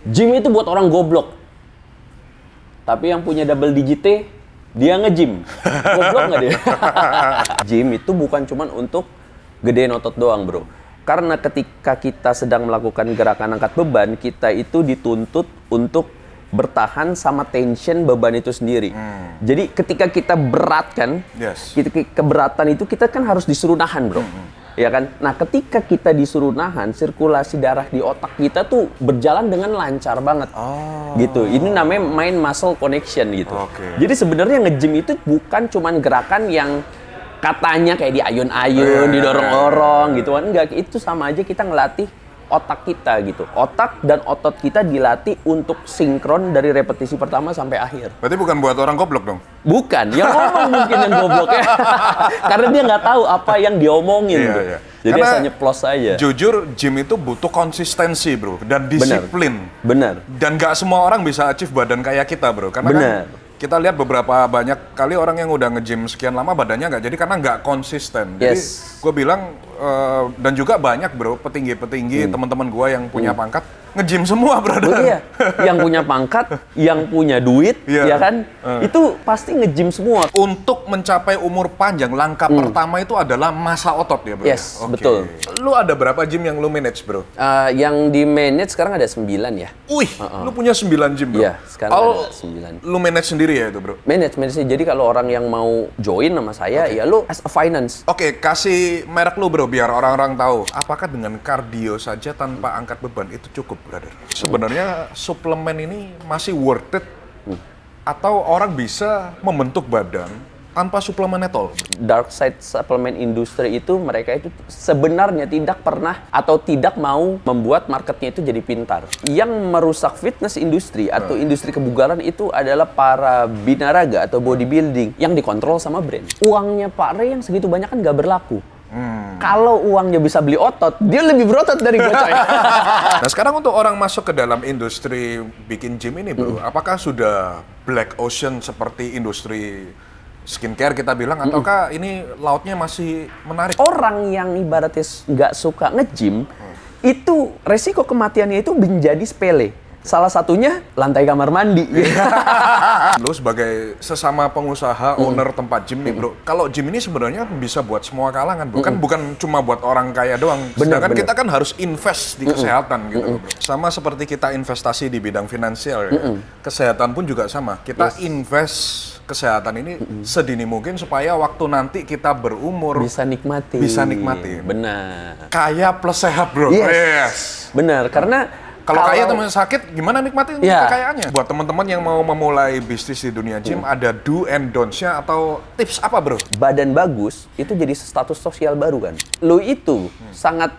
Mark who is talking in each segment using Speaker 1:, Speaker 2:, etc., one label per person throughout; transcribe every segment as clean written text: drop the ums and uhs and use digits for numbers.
Speaker 1: Gym itu buat orang goblok. Tapi yang punya double digit T, dia nge-gym. Goblok nggak dia? Gym itu bukan cuma untuk gedein otot doang, bro. Karena ketika kita sedang melakukan gerakan angkat beban, kita itu dituntut untuk bertahan sama tension beban itu sendiri. Jadi ketika kita beratkan, keberatan itu kita kan harus disuruh nahan, bro. Ya kan? Nah, ketika kita disuruh nahan, sirkulasi darah di otak kita tuh berjalan dengan lancar banget. Gitu. Ini namanya mind muscle connection gitu. Jadi sebenarnya nge-gym itu bukan cuman gerakan yang katanya kayak diayun-ayun, didorong-dorong gitu kan. Enggak, itu sama aja kita ngelatih otak kita gitu. Otak dan otot kita dilatih untuk sinkron dari repetisi pertama sampai akhir.
Speaker 2: Berarti bukan buat orang goblok dong?
Speaker 1: Bukan, yang ngomong mungkin yang goblok ya. Karena dia nggak tahu apa yang diomongin. Iya. Jadi asal nyeplos aja.
Speaker 2: Jujur, gym itu butuh konsistensi, bro, dan disiplin.
Speaker 1: Benar.
Speaker 2: Dan nggak semua orang bisa achieve badan kayak kita, bro. Karena kan kita lihat beberapa banyak kali orang yang udah nge-gym sekian lama badannya nggak jadi karena nggak konsisten. Jadi gue bilang, dan juga banyak, bro, petinggi-petinggi teman-teman gue yang punya pangkat nge-gym semua, brother.
Speaker 1: Iya, yang punya pangkat, yang punya duit, ya kan, itu pasti nge-gym semua.
Speaker 2: Untuk mencapai umur panjang, langkah pertama itu adalah masa otot ya, bro?
Speaker 1: Yes, betul.
Speaker 2: Lu ada berapa gym yang lu manage, bro?
Speaker 1: Yang di manage sekarang ada 9 ya.
Speaker 2: Wih, lu punya 9 gym, bro?
Speaker 1: Iya, sekarang ada 9.
Speaker 2: Lu manage sendiri ya itu, bro?
Speaker 1: Manage. Jadi kalau orang yang mau join sama saya, ya lu as a finance.
Speaker 2: Oke, kasih merek lu, bro, biar orang-orang tahu. Apakah dengan kardio saja tanpa angkat beban itu cukup, brother? Sebenarnya suplemen ini masih worth it atau orang bisa membentuk badan tanpa suplemen at all?
Speaker 1: Dark side suplemen industri itu mereka itu sebenarnya tidak pernah atau tidak mau membuat marketnya itu jadi pintar. Yang merusak fitness industri atau industri kebugaran itu adalah para binaraga atau bodybuilding yang dikontrol sama brand. Uangnya Pak Ray yang segitu banyak kan nggak berlaku. Kalau uangnya bisa beli otot, dia lebih berotot dari gue, coy.
Speaker 2: Nah, sekarang untuk orang masuk ke dalam industri bikin gym ini, bro, apakah sudah black ocean seperti industri skincare kita bilang, ataukah ini lautnya masih menarik? Orang
Speaker 1: yang ibaratnya nggak suka nge-gym, itu resiko kematiannya itu menjadi sepele. Salah satunya lantai kamar mandi.
Speaker 2: Lu sebagai sesama pengusaha, owner tempat gym nih, bro. Kalau gym ini sebenarnya bisa buat semua kalangan, bro. Kan bukan cuma buat orang kaya doang. Sedangkan kita kan harus invest di kesehatan gitu, bro. Sama seperti kita investasi di bidang finansial ya. Kesehatan pun juga sama. Kita invest kesehatan ini sedini mungkin supaya waktu nanti kita berumur
Speaker 1: bisa nikmati. Benar.
Speaker 2: Kaya plus sehat, bro.
Speaker 1: Yes. Benar, karena
Speaker 2: kalau kaya teman sakit, gimana nikmatin kekayaannya? Buat teman-teman yang mau memulai bisnis di dunia gym, ada do and don'ts-nya atau tips apa, bro?
Speaker 1: Badan bagus, itu jadi status sosial baru kan. Lu itu sangat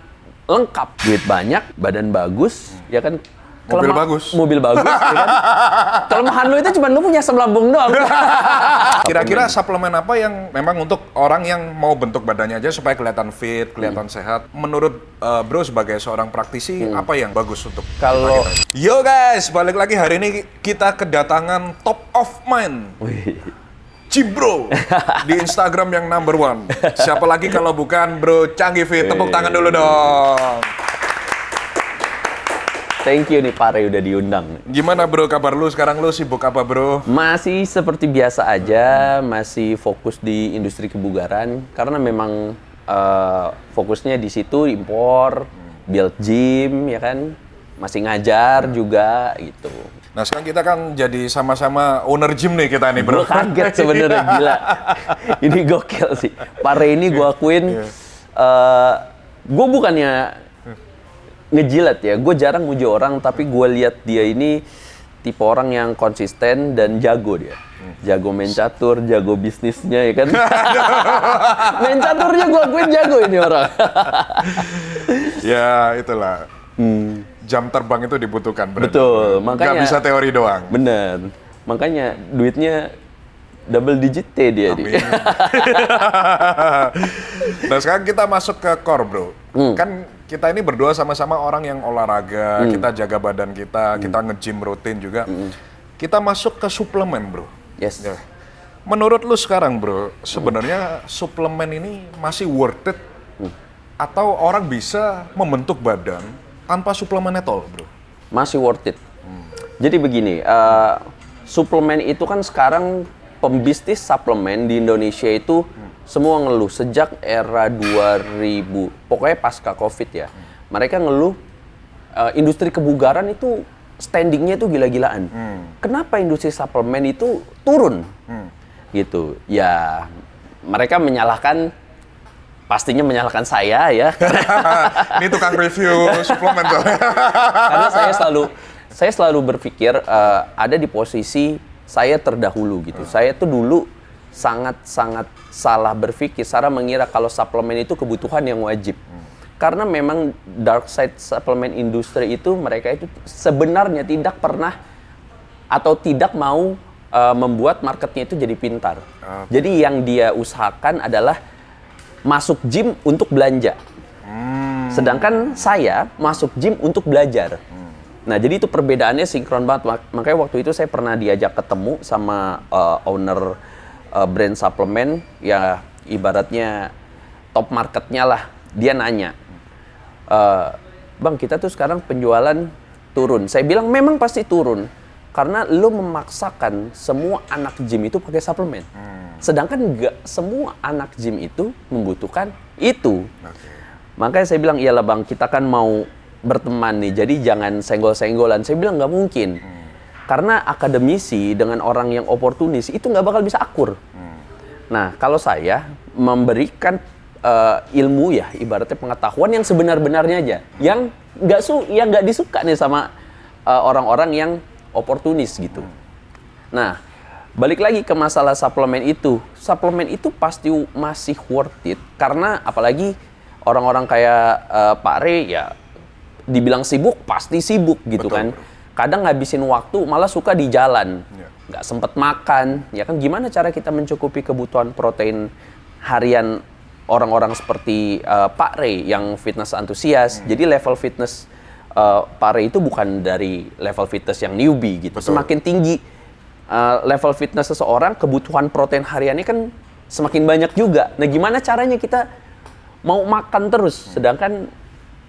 Speaker 1: lengkap. Duit banyak, badan bagus, ya kan?
Speaker 2: Mobil bagus.
Speaker 1: Mobil bagus, ya kan? Kelemahan lu itu cuma lu punya asam lambung doang.
Speaker 2: Kira-kira suplemen apa yang memang untuk orang yang mau bentuk badannya aja supaya kelihatan fit, kelihatan sehat? Menurut bro sebagai seorang praktisi, apa yang bagus untuk
Speaker 1: kalau
Speaker 2: Yo guys, balik lagi hari ini kita kedatangan top of mind. Cibro di Instagram yang number 1. Siapa lagi kalau bukan Bro Canggih Fit? Tepuk tangan dulu dong.
Speaker 1: Thank you nih Pak Ray udah diundang.
Speaker 2: Gimana, bro, kabar lu sekarang? Lu sibuk apa, bro?
Speaker 1: Masih seperti biasa aja, masih fokus di industri kebugaran karena memang fokusnya di situ impor, build gym, ya kan, masih ngajar juga gitu.
Speaker 2: Nah, sekarang kita kan jadi sama-sama owner gym nih kita nih, bro.
Speaker 1: Gue kaget sebenarnya, gila. Ini gokil sih. Pak Ray ini gue akuin, gue bukannya ngejilat ya, gue jarang muji orang, tapi gue lihat dia ini tipe orang yang konsisten dan jago dia. Jago main catur, jago bisnisnya, ya kan? Main caturnya gue akuin jago ini orang.
Speaker 2: Ya, itulah. Jam terbang itu dibutuhkan.
Speaker 1: Betul, makanya.
Speaker 2: Nggak bisa teori doang.
Speaker 1: Bener, makanya duitnya double digit T dia.
Speaker 2: Nah, sekarang kita masuk ke core, bro. Kan kita ini berdua sama-sama orang yang olahraga, kita jaga badan kita, kita nge-gym rutin juga. Kita masuk ke suplemen, bro.
Speaker 1: Yes.
Speaker 2: Ya. Menurut lu sekarang, bro, sebenarnya suplemen ini masih worth it atau orang bisa membentuk badan tanpa suplemen at all, bro?
Speaker 1: Masih worth it. Jadi begini, suplemen itu kan sekarang pembisnis suplemen di Indonesia itu semua ngeluh sejak era 2000, pokoknya pasca Covid ya. Mereka ngeluh industri kebugaran itu standingnya itu gila-gilaan. Kenapa industri suplemen itu turun? Gitu. Ya, mereka pastinya menyalahkan saya ya.
Speaker 2: Ini tukang review suplemen tuh.
Speaker 1: Karena saya selalu berpikir ada di posisi saya terdahulu gitu. Saya tuh dulu sangat-sangat salah berpikir, cara mengira kalau suplemen itu kebutuhan yang wajib. Karena memang dark side suplemen industri itu mereka itu sebenarnya tidak pernah atau tidak mau membuat marketnya itu jadi pintar. Jadi yang dia usahakan adalah masuk gym untuk belanja. Sedangkan saya masuk gym untuk belajar. Nah, jadi itu perbedaannya sinkron banget. Makanya waktu itu saya pernah diajak ketemu sama owner brand suplemen, ya ibaratnya top marketnya lah. Dia nanya, Bang, kita tuh sekarang penjualan turun. Saya bilang memang pasti turun. Karena lo memaksakan semua anak gym itu pakai suplemen. Sedangkan nggak semua anak gym itu membutuhkan itu. Makanya saya bilang, iyalah Bang, kita kan mau berteman nih, jadi jangan senggol-senggolan. Saya bilang nggak mungkin. Karena akademisi dengan orang yang oportunis itu nggak bakal bisa akur. Nah, kalau saya memberikan ilmu ya, ibaratnya pengetahuan yang sebenar-benarnya aja, yang nggak disuka nih sama orang-orang yang oportunis gitu. Nah, balik lagi ke masalah suplemen itu. Suplemen itu pasti masih worth it karena apalagi orang-orang kayak Pak Rey ya dibilang sibuk pasti sibuk gitu. Betul, kan. Bro. Kadang ngabisin waktu malah suka di jalan. Nggak sempet makan. Ya kan gimana cara kita mencukupi kebutuhan protein harian orang-orang seperti Pak Rey yang fitness antusias. Jadi level fitness Pak Rey itu bukan dari level fitness yang newbie gitu. Betul. Semakin tinggi level fitness seseorang, kebutuhan protein hariannya kan semakin banyak juga. Nah, gimana caranya kita mau makan terus, sedangkan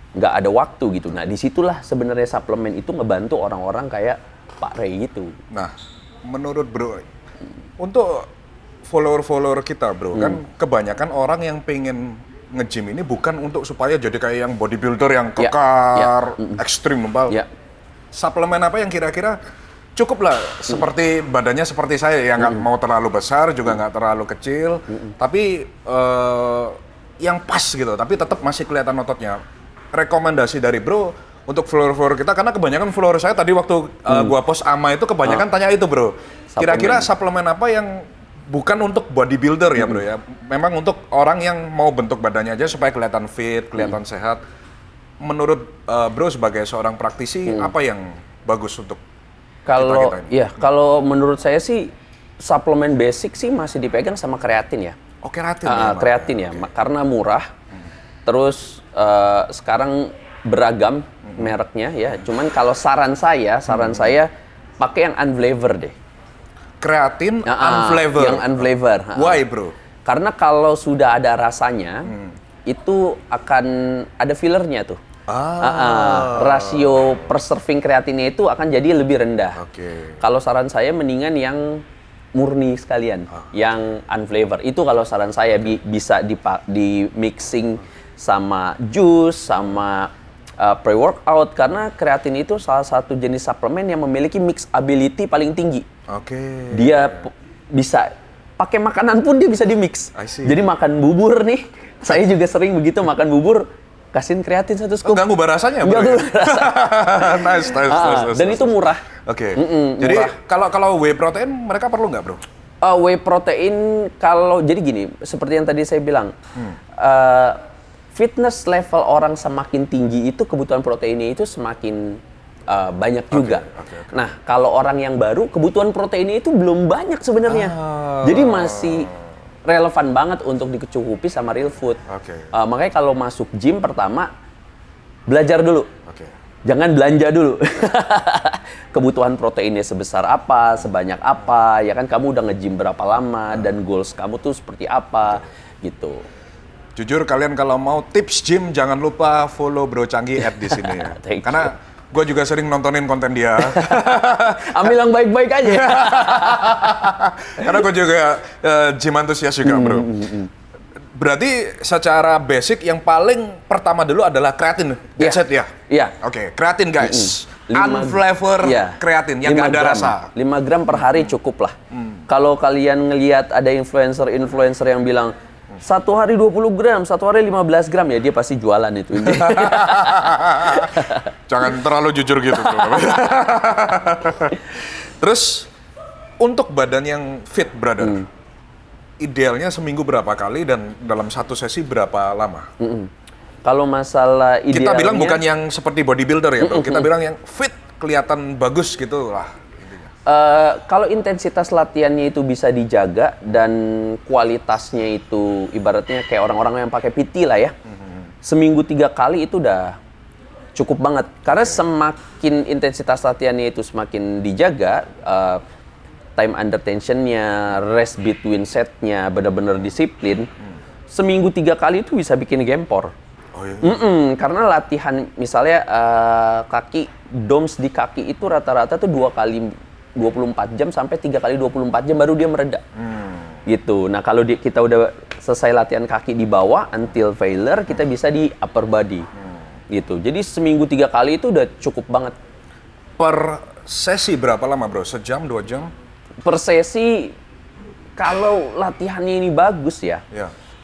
Speaker 1: nggak ada waktu gitu. Nah, disitulah sebenarnya suplemen itu ngebantu orang-orang kayak Pak Rey gitu.
Speaker 2: Nah, menurut Bro, untuk follower-follower kita Bro, kan kebanyakan orang yang pengen nge-gym ini bukan untuk supaya jadi kayak yang bodybuilder yang kekar, ekstrim, suplemen apa yang kira-kira cukup lah, seperti badannya seperti saya, yang nggak mau terlalu besar, juga nggak terlalu kecil, tapi yang pas gitu, tapi tetap masih kelihatan ototnya. Rekomendasi dari Bro untuk follower-follower kita, karena kebanyakan follower saya tadi waktu gua post AMA itu kebanyakan tanya itu Bro. Kira-kira suplemen apa yang bukan untuk bodybuilder ya Bro ya, memang untuk orang yang mau bentuk badannya aja supaya kelihatan fit, kelihatan sehat. Menurut Bro sebagai seorang praktisi, apa yang bagus untuk
Speaker 1: kalau menurut saya sih suplemen basic sih masih dipegang sama kreatin ya.
Speaker 2: Oh, kreatin.
Speaker 1: Kreatin ya, karena murah. Terus sekarang beragam mereknya ya. Cuman kalau saran saya pakai yang unflavored deh.
Speaker 2: Kreatin unflavored.
Speaker 1: Yang unflavored.
Speaker 2: Why Bro?
Speaker 1: Karena kalau sudah ada rasanya, itu akan ada fillernya tuh. Rasio per serving kreatinnya itu akan jadi lebih rendah. Kalau saran saya mendingan yang murni sekalian, yang unflavored. Itu kalau saran saya bisa di mixing sama jus, sama pre-workout, karena kreatin itu salah satu jenis suplemen yang memiliki mixability paling tinggi. Dia bisa pakai makanan pun dia bisa di-mix. Jadi makan bubur nih, saya juga sering begitu makan bubur, kasihin kreatin 1 scoop.
Speaker 2: Ganggu barasanya?
Speaker 1: Ganggu barasa.
Speaker 2: nice.
Speaker 1: Dan itu murah.
Speaker 2: Jadi kalau whey protein mereka perlu nggak Bro?
Speaker 1: Whey protein jadi gini, seperti yang tadi saya bilang, fitness level orang semakin tinggi itu kebutuhan proteinnya itu semakin banyak juga. Nah, kalau orang yang baru kebutuhan proteinnya itu belum banyak sebenarnya. Jadi masih relevan banget untuk dicukupi sama real food. Makanya kalau masuk gym pertama belajar dulu. Jangan belanja dulu. Kebutuhan proteinnya sebesar apa, sebanyak apa, ya kan kamu udah nge-gym berapa lama dan goals kamu tuh seperti apa gitu.
Speaker 2: Jujur kalian kalau mau tips gym jangan lupa follow Bro Changi di sini ya. Karena Gue juga sering nontonin konten dia.
Speaker 1: Ambil yang baik-baik aja.
Speaker 2: Karena gue juga gym antusias juga, bro. Berarti secara basic yang paling pertama dulu adalah kreatin. That's it ya?
Speaker 1: Iya.
Speaker 2: Oke, kreatin guys.
Speaker 1: 5
Speaker 2: Unflavor kreatin yang nggak ada rasa.
Speaker 1: 5 gram per hari cukup lah. Kalau kalian ngelihat ada influencer yang bilang, 1 hari 20 gram, 1 hari 15 gram, ya dia pasti jualan itu.
Speaker 2: Jangan terlalu jujur gitu, bro. Terus, untuk badan yang fit, brother, idealnya seminggu berapa kali dan dalam satu sesi berapa lama?
Speaker 1: Kalau masalah idealnya...
Speaker 2: Kita bilang bukan yang seperti bodybuilder ya, bro. Kita bilang yang fit, kelihatan bagus gitu lah.
Speaker 1: Kalau intensitas latihannya itu bisa dijaga dan kualitasnya itu ibaratnya kayak orang-orang yang pakai PT lah ya. Seminggu 3 kali itu udah cukup banget. Karena semakin intensitas latihannya itu semakin dijaga, time under tensionnya, rest between setnya, benar-benar disiplin. Seminggu 3 kali itu bisa bikin gempor.
Speaker 2: Oh, iya.
Speaker 1: Karena latihan misalnya kaki, DOMS di kaki itu rata-rata tuh 2 kali 24 jam sampai 3 kali 24 jam baru dia mereda. Gitu. Nah, kalau kita udah selesai latihan kaki di bawah until failure, kita bisa di upper body. Gitu. Jadi seminggu 3 kali itu udah cukup banget.
Speaker 2: Per sesi berapa lama, bro? Sejam, 2 jam?
Speaker 1: Per sesi kalau latihannya ini bagus ya.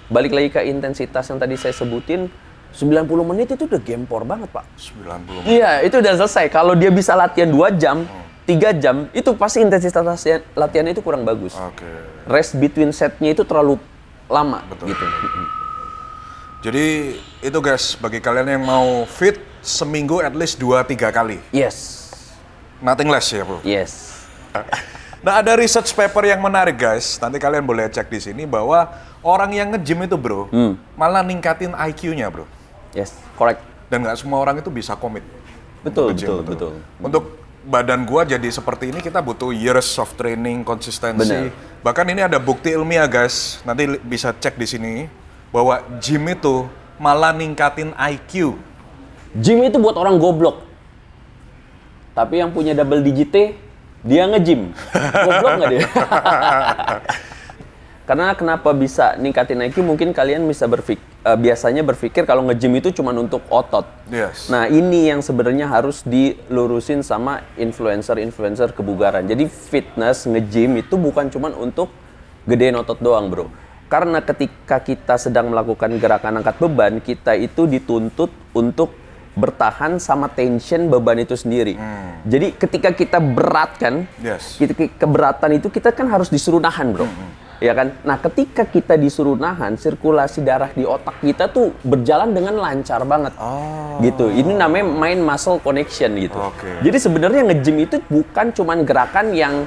Speaker 1: Balik lagi ke intensitas yang tadi saya sebutin, 90 menit itu udah gempor banget, Pak.
Speaker 2: 90 menit?
Speaker 1: Iya, itu udah selesai. Kalau dia bisa latihan 2 jam, 3 jam, itu pasti intensitas latihannya itu kurang bagus. Rest between setnya itu terlalu lama.
Speaker 2: Betul.
Speaker 1: Gitu.
Speaker 2: Jadi itu guys, bagi kalian yang mau fit, seminggu at least 2-3 kali.
Speaker 1: Yes.
Speaker 2: Nothing less ya, bro?
Speaker 1: Yes.
Speaker 2: Nah, ada research paper yang menarik guys, nanti kalian boleh cek di sini bahwa orang yang nge-gym itu, bro, malah ningkatin IQ-nya, bro.
Speaker 1: Yes, correct.
Speaker 2: Dan nggak semua orang itu bisa komit.
Speaker 1: Betul.
Speaker 2: Untuk badan gua jadi seperti ini, kita butuh years of training, konsistensi.
Speaker 1: Benar.
Speaker 2: Bahkan ini ada bukti ilmiah guys, nanti bisa cek di sini, bahwa gym itu malah ningkatin IQ.
Speaker 1: Gym itu buat orang goblok. Tapi yang punya double digit T, dia nge-gym. Goblok nggak dia? Karena kenapa bisa ningkatin IQ, mungkin kalian bisa biasanya berpikir kalau nge-gym itu cuma untuk otot.
Speaker 2: Yes.
Speaker 1: Nah, ini yang sebenarnya harus dilurusin sama influencer kebugaran. Jadi fitness, nge-gym itu bukan cuma untuk gedein otot doang, bro. Karena ketika kita sedang melakukan gerakan angkat beban, kita itu dituntut untuk bertahan sama tension beban itu sendiri. Jadi ketika kita beratkan, keberatan itu kita kan harus disuruh nahan, bro. Ya kan? Nah, ketika kita disuruh nahan, sirkulasi darah di otak kita tuh berjalan dengan lancar banget. Gitu. Ini namanya mind muscle connection gitu. Jadi sebenarnya nge-gym itu bukan cuman gerakan yang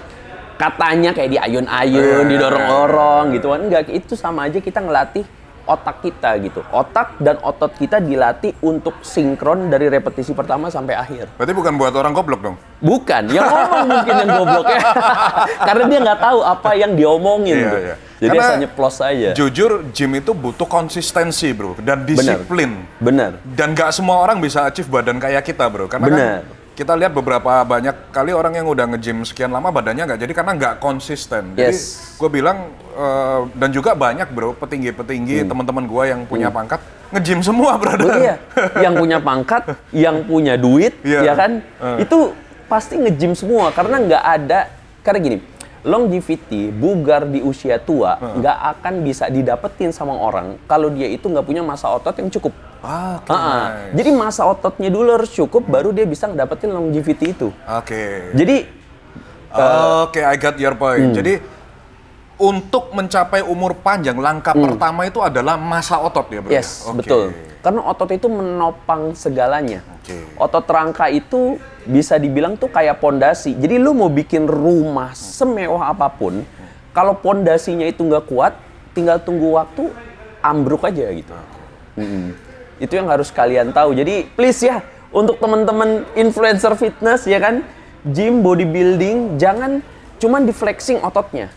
Speaker 1: katanya kayak diayun-ayun, didorong-dorong gitu kan. Enggak, itu sama aja kita ngelatih otak kita gitu. Otak dan otot kita dilatih untuk sinkron dari repetisi pertama sampai akhir.
Speaker 2: Berarti bukan buat orang goblok dong?
Speaker 1: Bukan, yang ngomong mungkin yang goblok ya. Karena dia nggak tahu apa yang diomongin. Jadi hanya nyeplos aja.
Speaker 2: Jujur, gym itu butuh konsistensi, bro, dan disiplin.
Speaker 1: Benar.
Speaker 2: Dan nggak semua orang bisa achieve badan kayak kita, bro. Karena kan kita lihat beberapa banyak kali orang yang udah nge-gym sekian lama badannya nggak jadi karena nggak konsisten. Jadi gue bilang, dan juga banyak, bro, petinggi-petinggi teman-teman gue yang punya pangkat nge-gym semua, brother.
Speaker 1: Iya, yang punya pangkat, yang punya duit, ya kan, itu pasti nge-gym semua karena nggak ada, karena gini, longevity, bugar di usia tua nggak akan bisa didapetin sama orang kalau dia itu nggak punya massa otot yang cukup.
Speaker 2: Nice.
Speaker 1: Jadi massa ototnya dulu harus cukup, baru dia bisa ngedapetin longevity itu. Jadi,
Speaker 2: I got your point. Jadi untuk mencapai umur panjang, langkah pertama itu adalah massa otot ya, bro?
Speaker 1: Yes, betul. Karena otot itu menopang segalanya. Otot rangka itu bisa dibilang tuh kayak pondasi. Jadi lu mau bikin rumah semewah apapun, kalau pondasinya itu nggak kuat, tinggal tunggu waktu, ambruk aja gitu. Itu yang harus kalian tahu. Jadi please ya, untuk teman-teman influencer fitness ya kan, gym, bodybuilding, jangan cuman di flexing ototnya.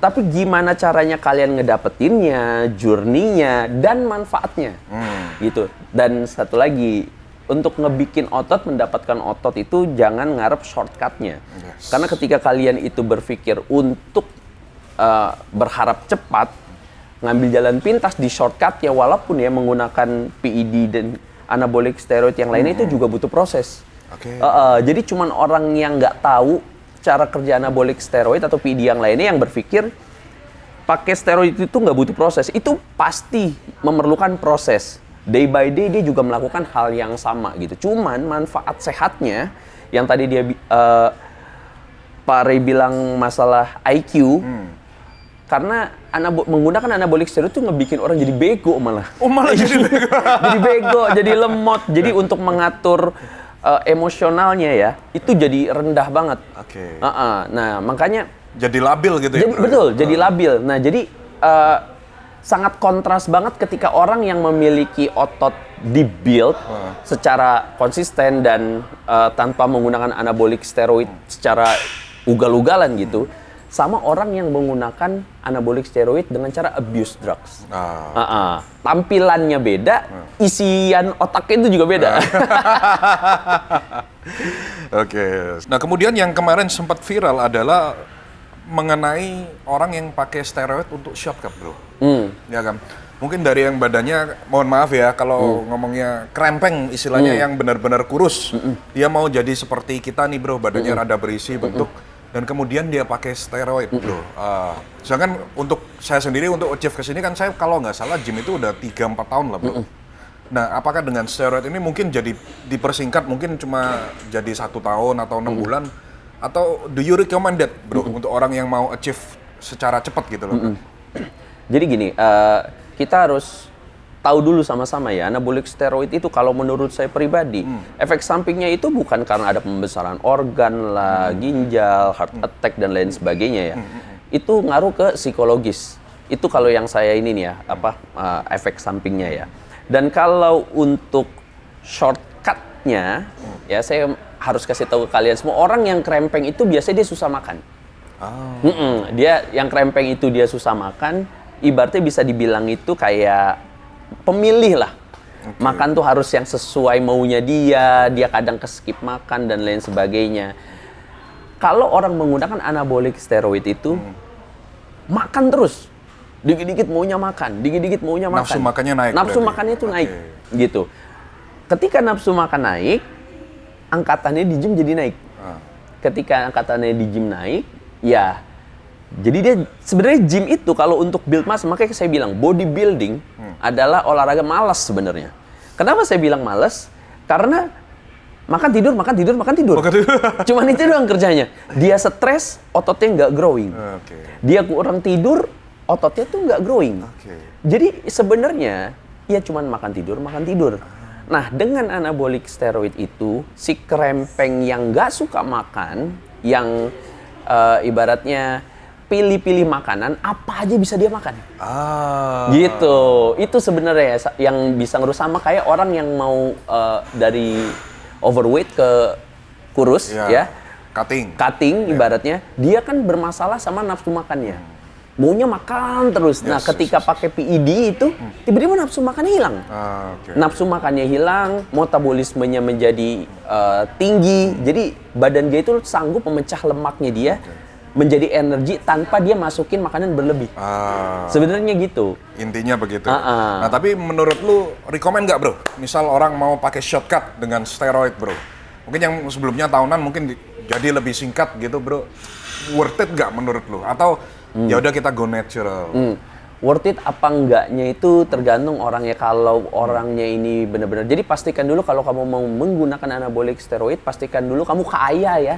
Speaker 1: Tapi gimana caranya kalian ngedapetinnya, journey-nya, dan manfaatnya. Gitu. Dan satu lagi, untuk ngebikin otot, mendapatkan otot itu jangan ngarep shortcutnya.
Speaker 2: Yes.
Speaker 1: Karena ketika kalian itu berpikir untuk berharap cepat, ngambil jalan pintas di shortcut ya, walaupun ya menggunakan PED dan anabolic steroid yang lainnya itu juga butuh proses.
Speaker 2: Oke.
Speaker 1: Jadi cuman orang yang nggak tahu cara kerja anabolic steroid atau PED yang lainnya yang berpikir pakai steroid itu nggak butuh proses. Itu pasti memerlukan proses. Day by day dia juga melakukan hal yang sama gitu. Cuman manfaat sehatnya yang tadi dia Pak Ray bilang masalah IQ, karena menggunakan anabolic steroid itu ngebikin orang jadi bego malah.
Speaker 2: Oh, malah jadi bego.
Speaker 1: Jadi bego, jadi lemot. Jadi untuk mengatur emosionalnya ya, itu jadi rendah banget.
Speaker 2: Oke.
Speaker 1: Nah, makanya
Speaker 2: Jadi labil gitu ya,
Speaker 1: jadi,
Speaker 2: bro?
Speaker 1: betul, jadi labil. Nah, jadi sangat kontras banget ketika orang yang memiliki otot di-build secara konsisten dan tanpa menggunakan anabolic steroid secara ugal-ugalan gitu, sama orang yang menggunakan anabolic steroid dengan cara abuse drugs. Tampilannya beda, isian otaknya itu juga beda.
Speaker 2: Oke. Nah, kemudian yang kemarin sempat viral adalah mengenai orang yang pakai steroid untuk shortcut, bro. Ya kan? Mungkin dari yang badannya, mohon maaf ya, kalau ngomongnya krempeng istilahnya, yang benar-benar kurus. Dia mau jadi seperti kita nih, bro, badannya rada berisi bentuk. Dan kemudian dia pakai steroid, bro. Sedangkan untuk saya sendiri, untuk achieve kesini kan saya kalau nggak salah gym itu udah 3-4 tahun lah, bro. Nah, apakah dengan steroid ini mungkin jadi dipersingkat, mungkin cuma jadi 1 tahun atau 6 bulan? Atau do you recommend that, bro, untuk orang yang mau achieve secara cepat gitu loh?
Speaker 1: Jadi gini, kita harus tahu dulu sama-sama ya, anabolic steroid itu kalau menurut saya pribadi, efek sampingnya itu bukan karena ada pembesaran organ lah, ginjal, heart attack dan lain sebagainya ya. Itu ngaruh ke psikologis. Itu kalau yang saya ini nih ya, efek sampingnya ya. Dan kalau untuk shortcutnya, ya saya harus kasih tahu ke kalian semua, orang yang krempeng itu biasanya dia susah makan. Dia yang krempeng itu dia susah makan, ibaratnya bisa dibilang itu kayak pemilih lah. Makan tuh harus yang sesuai maunya dia kadang keskip makan dan lain sebagainya. Kalau orang menggunakan anabolic steroid itu, makan terus. Dikit-dikit maunya makan, dikit-dikit maunya makan.
Speaker 2: Nafsu makannya naik.
Speaker 1: Nafsu makannya itu naik, gitu. Ketika nafsu makan naik, angkatannya di gym jadi naik. Ketika angkatannya di gym naik, ya jadi dia sebenarnya gym itu kalau untuk build muscle, makanya saya bilang bodybuilding adalah olahraga malas sebenarnya. Kenapa saya bilang malas? Karena makan tidur, makan tidur, makan tidur. Cuman itu doang kerjanya. Dia stres, ototnya nggak growing. Dia kurang tidur, ototnya tuh nggak growing. Jadi sebenarnya ya cuman makan tidur, makan tidur. Nah, dengan anabolic steroid itu, si krempeng yang nggak suka makan, yang ibaratnya pilih-pilih makanan, apa aja bisa dia makan. Gitu. Itu sebenarnya yang bisa ngerus, sama kayak orang yang mau dari overweight ke kurus, ya. Cutting ibaratnya, dia kan bermasalah sama nafsu makannya. Maunya makan terus. Nah, ketika pakai PED itu, tiba-tiba nafsu makannya hilang. Nafsu makannya hilang, metabolismenya menjadi tinggi. Jadi badan dia itu sanggup memecah lemaknya dia menjadi energi tanpa dia masukin makanan berlebih. Sebenarnya gitu.
Speaker 2: Intinya begitu. Nah, tapi menurut lu rekomen nggak, bro? Misal orang mau pakai shortcut dengan steroid, bro. Mungkin yang sebelumnya tahunan mungkin jadi lebih singkat gitu, bro. Worth it nggak menurut lu? Atau ya udah kita go natural?
Speaker 1: Worth it apa enggaknya itu tergantung orangnya. Kalau orangnya ini benar-benar, jadi pastikan dulu kalau kamu mau menggunakan anabolic steroid, pastikan dulu kamu kaya ya.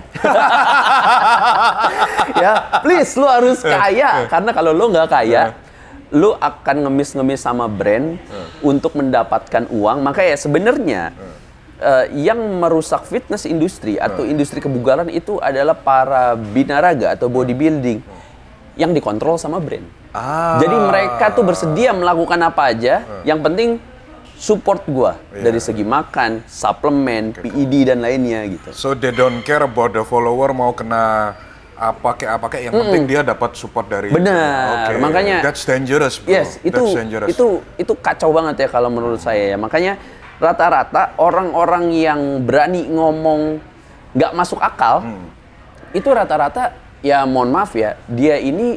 Speaker 1: Ya, please lu harus kaya, karena kalau lu nggak kaya, lu akan ngemis-ngemis sama brand untuk mendapatkan uang. Makanya sebenarnya yang merusak fitness industri atau industri kebugaran itu adalah para binaraga atau bodybuilding yang dikontrol sama brand. Jadi mereka tuh bersedia melakukan apa aja, yang penting support gua dari segi makan, suplemen, PED dan lainnya gitu.
Speaker 2: So they don't care about the follower mau kena apa kayak yang penting dia dapat support dari.
Speaker 1: Benar. Makanya
Speaker 2: that's dangerous, bro.
Speaker 1: Yes, itu kacau banget ya kalau menurut saya ya. Makanya rata-rata orang-orang yang berani ngomong nggak masuk akal, itu rata-rata ya mohon maaf ya, dia ini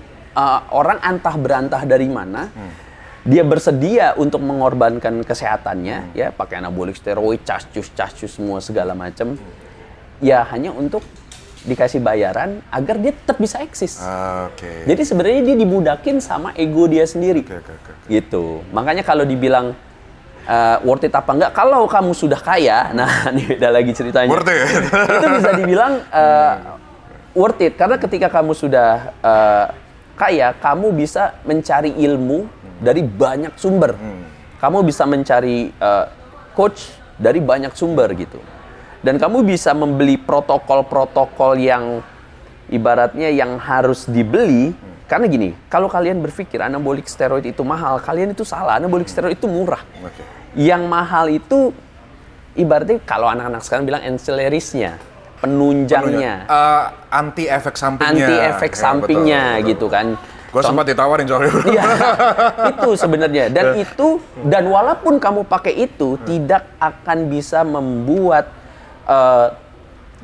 Speaker 1: orang antah berantah dari mana, dia bersedia untuk mengorbankan kesehatannya, ya pakai anabolik steroid, cascus semua segala macam, ya hanya untuk dikasih bayaran agar dia tetap bisa eksis. Jadi sebenarnya dia dibudakin sama ego dia sendiri, gitu. Makanya kalau dibilang worth it apa enggak, kalau kamu sudah kaya, nah ini beda lagi ceritanya.
Speaker 2: Worth it.
Speaker 1: Itu bisa dibilang worth it, karena ketika kamu sudah kaya, kamu bisa mencari ilmu dari banyak sumber. Kamu bisa mencari coach dari banyak sumber gitu. Dan kamu bisa membeli protokol-protokol yang ibaratnya yang harus dibeli. Karena gini, kalau kalian berpikir anabolik steroid itu mahal, kalian itu salah. Anabolik steroid itu murah. Yang mahal itu ibaratnya kalau anak-anak sekarang bilang ancillaries-nya, penunjangnya.
Speaker 2: Anti efek sampingnya.
Speaker 1: Anti efek sampingnya betul. Gitu kan.
Speaker 2: Gue sempat ditawarin soalnya.
Speaker 1: Iya, itu sebenarnya. Dan walaupun kamu pakai itu, tidak akan bisa membuat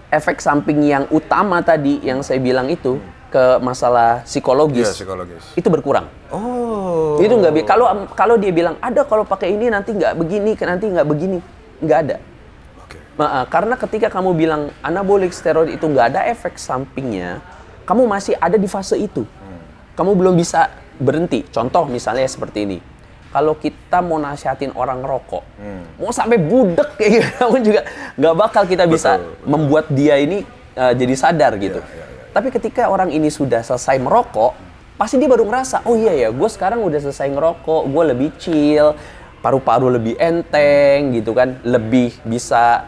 Speaker 1: efek samping yang utama tadi yang saya bilang itu ke masalah psikologis, itu berkurang. Itu nggak. Kalau dia bilang ada kalau pakai ini nanti nggak begini, nggak ada. Karena ketika kamu bilang anabolik steroid itu nggak ada efek sampingnya, kamu masih ada di fase itu. Kamu belum bisa berhenti. Contoh misalnya seperti ini. Kalau kita mau nasihatin orang rokok, mau sampai budek kayak gitu, kamu juga nggak bakal kita bisa membuat dia ini jadi sadar gitu. Tapi ketika orang ini sudah selesai merokok, pasti dia baru ngerasa, oh iya ya, gue sekarang udah selesai ngerokok, gue lebih chill, paru-paru lebih enteng gitu kan, lebih bisa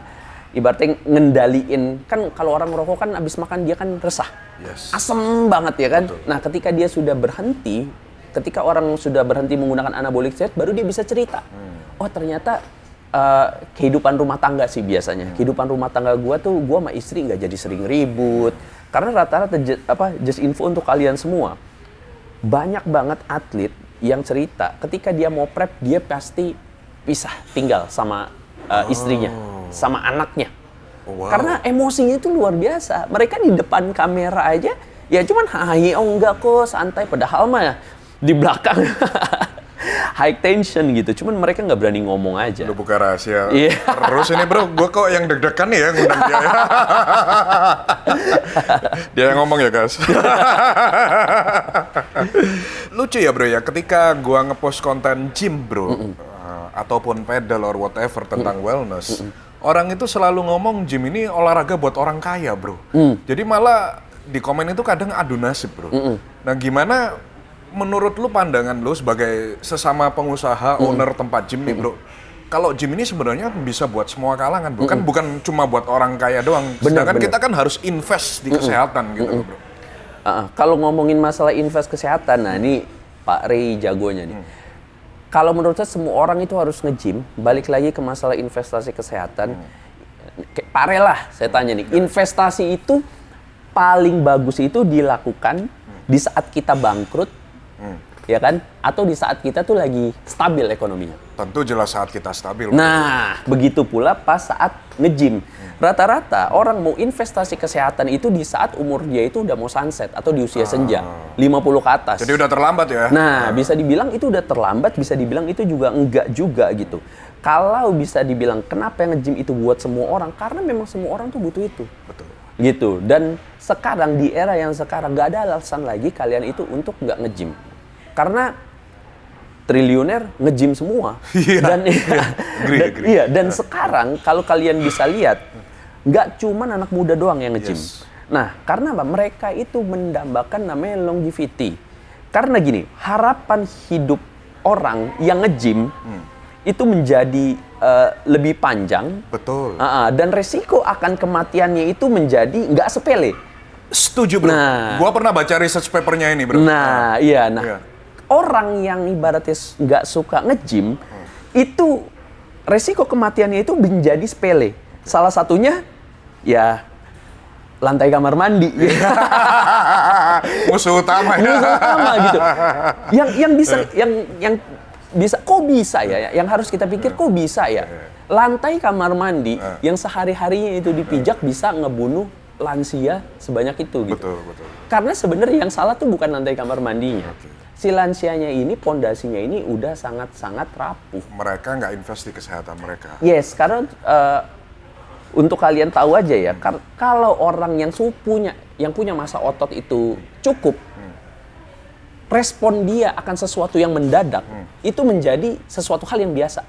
Speaker 1: ibaratnya ngendaliin. Kan kalau orang ngerokok kan abis makan dia kan resah, asem banget ya kan. Nah ketika dia sudah berhenti, ketika orang sudah berhenti menggunakan anabolik steroid, baru dia bisa cerita. Oh ternyata kehidupan rumah tangga sih biasanya. Kehidupan rumah tangga gue sama istri nggak jadi sering ribut. Karena rata-rata just info untuk kalian semua, banyak banget atlet yang cerita ketika dia mau prep dia pasti pisah tinggal sama istrinya, sama anaknya. Karena emosinya itu luar biasa. Mereka di depan kamera aja ya cuman enggak kok santai, padahal mah ya di belakang high tension gitu. Cuman mereka nggak berani ngomong aja.
Speaker 2: Udah buka rahasia. Terus ini bro, gue kok yang deg-degan nih ya ngundang dia ya. Dia yang ngomong ya guys. Lucu ya bro ya, ketika gue ngepost konten gym bro, ataupun pedal or whatever tentang wellness, orang itu selalu ngomong gym ini olahraga buat orang kaya bro. Jadi malah di komen itu kadang adu nasib bro. Nah gimana menurut lu, pandangan lu sebagai sesama pengusaha, owner tempat gym nih bro, kalau gym ini sebenarnya bisa buat semua kalangan bro, kan bukan cuma buat orang kaya doang, sedangkan kita kan harus invest di kesehatan gitu bro.
Speaker 1: Kalau ngomongin masalah invest kesehatan, nah ini Pak Ray jagonya nih. Kalau menurut saya semua orang itu harus nge-gym, balik lagi ke masalah investasi kesehatan. Pak Ray lah, saya tanya nih, investasi itu paling bagus itu dilakukan di saat kita bangkrut, ya kan? Atau di saat kita tuh lagi stabil ekonominya.
Speaker 2: Tentu jelas saat kita stabil.
Speaker 1: Nah, begitu pula pas saat nge-gym. Rata-rata orang mau investasi kesehatan itu di saat umur dia itu udah mau sunset atau di usia senja, 50 ke atas.
Speaker 2: Jadi udah terlambat ya?
Speaker 1: Nah, bisa dibilang itu udah terlambat, bisa dibilang itu juga enggak juga gitu. Kalau bisa dibilang kenapa nge-gym itu buat semua orang? Karena memang semua orang tuh butuh itu.
Speaker 2: Betul.
Speaker 1: Gitu. Dan sekarang di era yang sekarang nggak ada alasan lagi kalian itu untuk nggak nge-gym. Karena triliuner nge-gym semua. Dan sekarang kalau kalian bisa lihat, nggak cuman anak muda doang yang nge-gym. Nah, karena apa? Mereka itu mendambakan namanya longevity. Karena gini, harapan hidup orang yang nge-gym itu menjadi lebih panjang.
Speaker 2: Betul.
Speaker 1: Dan resiko akan kematiannya itu menjadi nggak sepele.
Speaker 2: Setuju bro.
Speaker 1: Nah,
Speaker 2: gua pernah baca research papernya ini bro.
Speaker 1: Nah, iya. Orang yang ibaratnya nggak suka nge-gym, itu resiko kematiannya itu menjadi sepele. Salah satunya, ya lantai kamar mandi.
Speaker 2: Musuh utama ya.
Speaker 1: Musuh utama gitu. Yang bisa, kok bisa ya? Yang harus kita pikir kok bisa ya? lantai kamar mandi yang sehari-harinya itu dipijak bisa ngebunuh lansia sebanyak itu gitu.
Speaker 2: Betul.
Speaker 1: Karena sebenarnya yang salah tuh bukan lantai kamar mandinya. Si lansianya ini, pondasinya ini udah sangat-sangat rapuh.
Speaker 2: Mereka nggak invest di kesehatan mereka.
Speaker 1: Yes, karena untuk kalian tahu aja ya, kalau orang yang punya masa otot itu cukup, respon dia akan sesuatu yang mendadak, itu menjadi sesuatu hal yang biasa.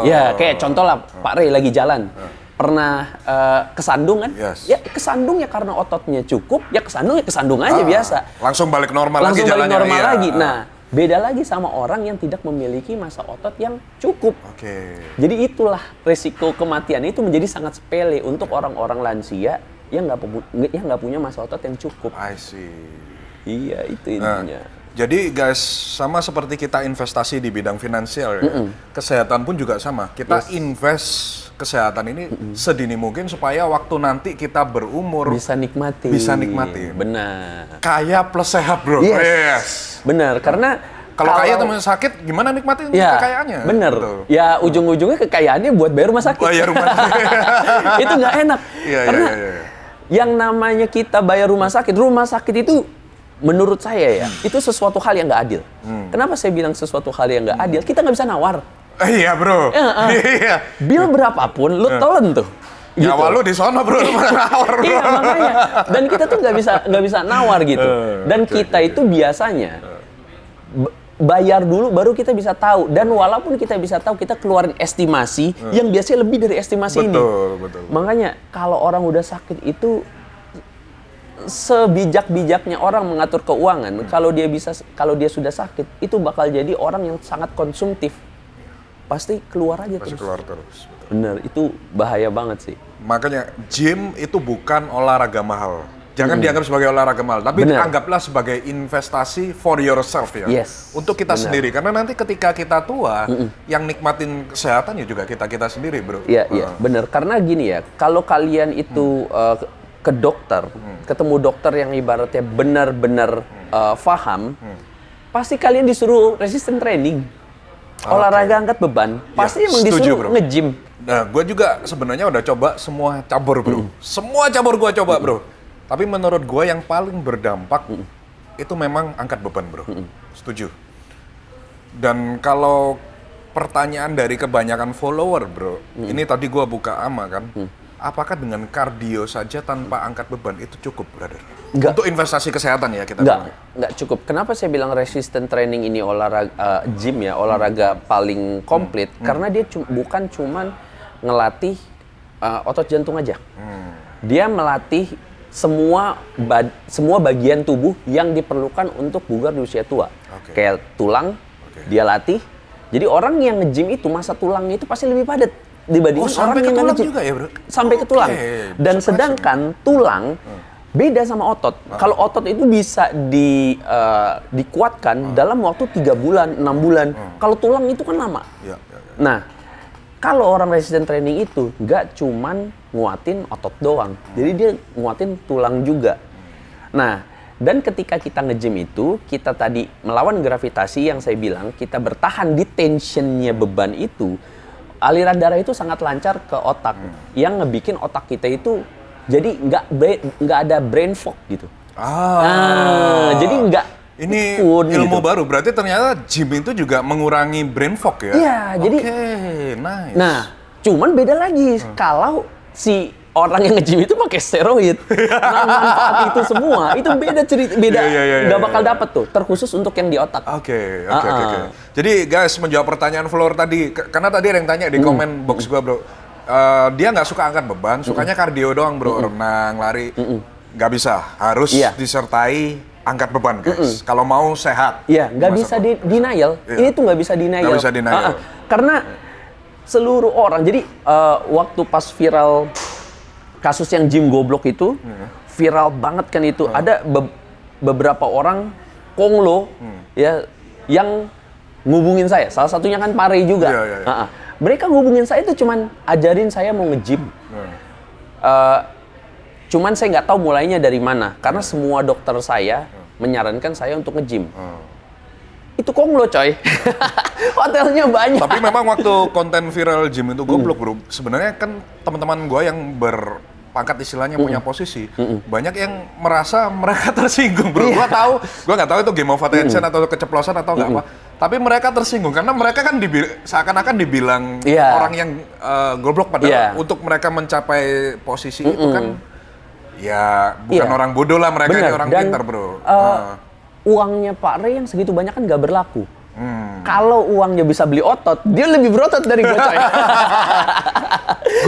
Speaker 1: Ya, kayak contoh lah, Pak Ray lagi jalan. Pernah kesandung kan?
Speaker 2: Yes.
Speaker 1: Ya kesandung ya karena ototnya cukup, ya kesandung aja biasa.
Speaker 2: Langsung balik normal lagi
Speaker 1: Langsung balik
Speaker 2: jalannya.
Speaker 1: normal
Speaker 2: Iya.
Speaker 1: lagi. Nah, beda lagi sama orang yang tidak memiliki masa otot yang cukup.
Speaker 2: Oke.
Speaker 1: Jadi itulah resiko kematian itu menjadi sangat sepele untuk orang-orang lansia yang nggak punya masa otot yang cukup.
Speaker 2: I see.
Speaker 1: Iya, itu intinya.
Speaker 2: Jadi guys, sama seperti kita investasi di bidang finansial ya, kesehatan pun juga sama. Kita invest kesehatan ini sedini mungkin supaya waktu nanti kita berumur
Speaker 1: Bisa nikmati. Benar.
Speaker 2: kaya plus sehat, bro.
Speaker 1: Yes. Benar, karena
Speaker 2: Kalau kaya temen sakit, gimana nikmatin
Speaker 1: ya,
Speaker 2: kekayaannya?
Speaker 1: bener.
Speaker 2: Betul.
Speaker 1: Ya ujung-ujungnya kekayaannya buat bayar rumah sakit.
Speaker 2: Oh iya, rumah sakit.
Speaker 1: Itu nggak enak.
Speaker 2: Iya.
Speaker 1: Yang namanya kita bayar rumah sakit itu menurut saya ya, itu sesuatu hal yang nggak adil. Kenapa saya bilang sesuatu hal yang nggak adil? Kita nggak bisa nawar.
Speaker 2: Iya, bro.
Speaker 1: Iya. Bill berapapun, lu telan tuh. Gitu.
Speaker 2: Nyawa lu di sono, bro. Nawar, bro.
Speaker 1: Iya, makanya. Dan kita tuh nggak bisa nawar gitu. Dan kita itu biasanya bayar dulu baru kita bisa tahu. Dan walaupun kita bisa tahu, kita keluarin estimasi yang biasanya lebih dari estimasi ini.
Speaker 2: Betul.
Speaker 1: Makanya kalau orang udah sakit itu sebijak-bijaknya orang mengatur keuangan, kalau dia sudah sakit itu bakal jadi orang yang sangat konsumtif. Pasti keluar aja
Speaker 2: Pasti
Speaker 1: terus.
Speaker 2: keluar terus. Betul.
Speaker 1: Bener, itu bahaya banget sih.
Speaker 2: Makanya gym itu bukan olahraga mahal. Jangan dianggap sebagai olahraga mahal, tapi anggaplah sebagai investasi for yourself ya.
Speaker 1: Yes.
Speaker 2: Untuk kita sendiri. Karena nanti ketika kita tua, yang nikmatin kesehatan ya juga kita sendiri, bro.
Speaker 1: Iya, bener. Karena gini ya, kalau kalian itu ke dokter, ketemu dokter yang ibaratnya benar-benar paham, pasti kalian disuruh resistance training. Olahraga angkat beban, pasti emang disuruh nge-gym.
Speaker 2: Nah, gue juga sebenarnya udah coba semua cabur, bro. Semua cabur gue coba, bro. Tapi menurut gue yang paling berdampak itu memang angkat beban, bro. Setuju. Dan kalau pertanyaan dari kebanyakan follower, bro, ini tadi gue buka ama kan, apakah dengan kardio saja tanpa angkat beban itu cukup, brother?
Speaker 1: Enggak.
Speaker 2: Untuk investasi kesehatan ya kita
Speaker 1: Enggak cukup. Kenapa saya bilang resistance training ini olahraga gym ya, olahraga paling komplit? Karena dia bukan cuman ngelatih otot jantung aja. Dia melatih semua bagian tubuh yang diperlukan untuk bugar di usia tua. Kayak tulang, dia latih. Jadi orang yang nge-gym itu masa tulangnya itu pasti lebih padat dibandingin orang yang nge-gym.
Speaker 2: Juga ya, bro?
Speaker 1: Sampai ke tulang. Dan sedangkan tulang beda sama otot. Kalau otot itu bisa dikuatkan dalam waktu 3 bulan, 6 bulan. Kalau tulang itu kan lama. Nah, kalau orang resistance training itu nggak cuman nguatin otot doang. Jadi dia nguatin tulang juga. Nah, dan ketika kita nge-gym itu, kita tadi melawan gravitasi yang saya bilang, kita bertahan di tensionnya beban itu, aliran darah itu sangat lancar ke otak. Yang ngebikin otak kita itu jadi nggak ada brain fog gitu. Jadi nggak
Speaker 2: ini
Speaker 1: ikut,
Speaker 2: ilmu
Speaker 1: gitu.
Speaker 2: baru. Berarti ternyata gym itu juga mengurangi brain fog ya?
Speaker 1: Iya, jadi
Speaker 2: nice.
Speaker 1: Nah, cuman beda lagi kalau si orang yang nge-gym itu pakai steroid. Nah, manfaat itu semua, itu beda cerita, nggak bakal dapet tuh, terkhusus untuk yang di otak.
Speaker 2: Oke. Jadi guys, menjawab pertanyaan Floor tadi, karena tadi ada yang tanya di komen box gua, bro. Dia nggak suka angkat beban, sukanya kardio doang, bro. Renang, lari. Nggak bisa, harus disertai angkat beban, guys. Kalau mau sehat.
Speaker 1: Iya, nggak bisa denial. Ini tuh nggak bisa denial.
Speaker 2: Nggak bisa denial.
Speaker 1: Karena seluruh orang, jadi waktu pas viral kasus yang gym goblok itu, viral banget kan itu. Ada beberapa orang konglo ya yang ngubungin saya. Salah satunya kan Pare juga. Mereka ngubungin saya itu cuman ajarin saya mau nge-gym. Cuman saya nggak tahu mulainya dari mana. Karena semua dokter saya menyarankan saya untuk nge-gym. itu konglo coy. Hotelnya banyak.
Speaker 2: Tapi memang waktu konten viral gym itu goblok bro. Sebenarnya kan teman-teman gue yang berpangkat istilahnya punya posisi, banyak yang merasa mereka tersinggung bro. Gue nggak tahu itu game of attention atau keceplosan atau nggak apa. Tapi mereka tersinggung karena mereka kan seakan-akan dibilang orang yang goblok, padahal untuk mereka mencapai posisi itu kan ya bukan orang bodoh lah, mereka ini orang pintar bro.
Speaker 1: Uangnya Pak Ray yang segitu banyak kan nggak berlaku. Kalau uangnya bisa beli otot, dia lebih berotot dari gue coy.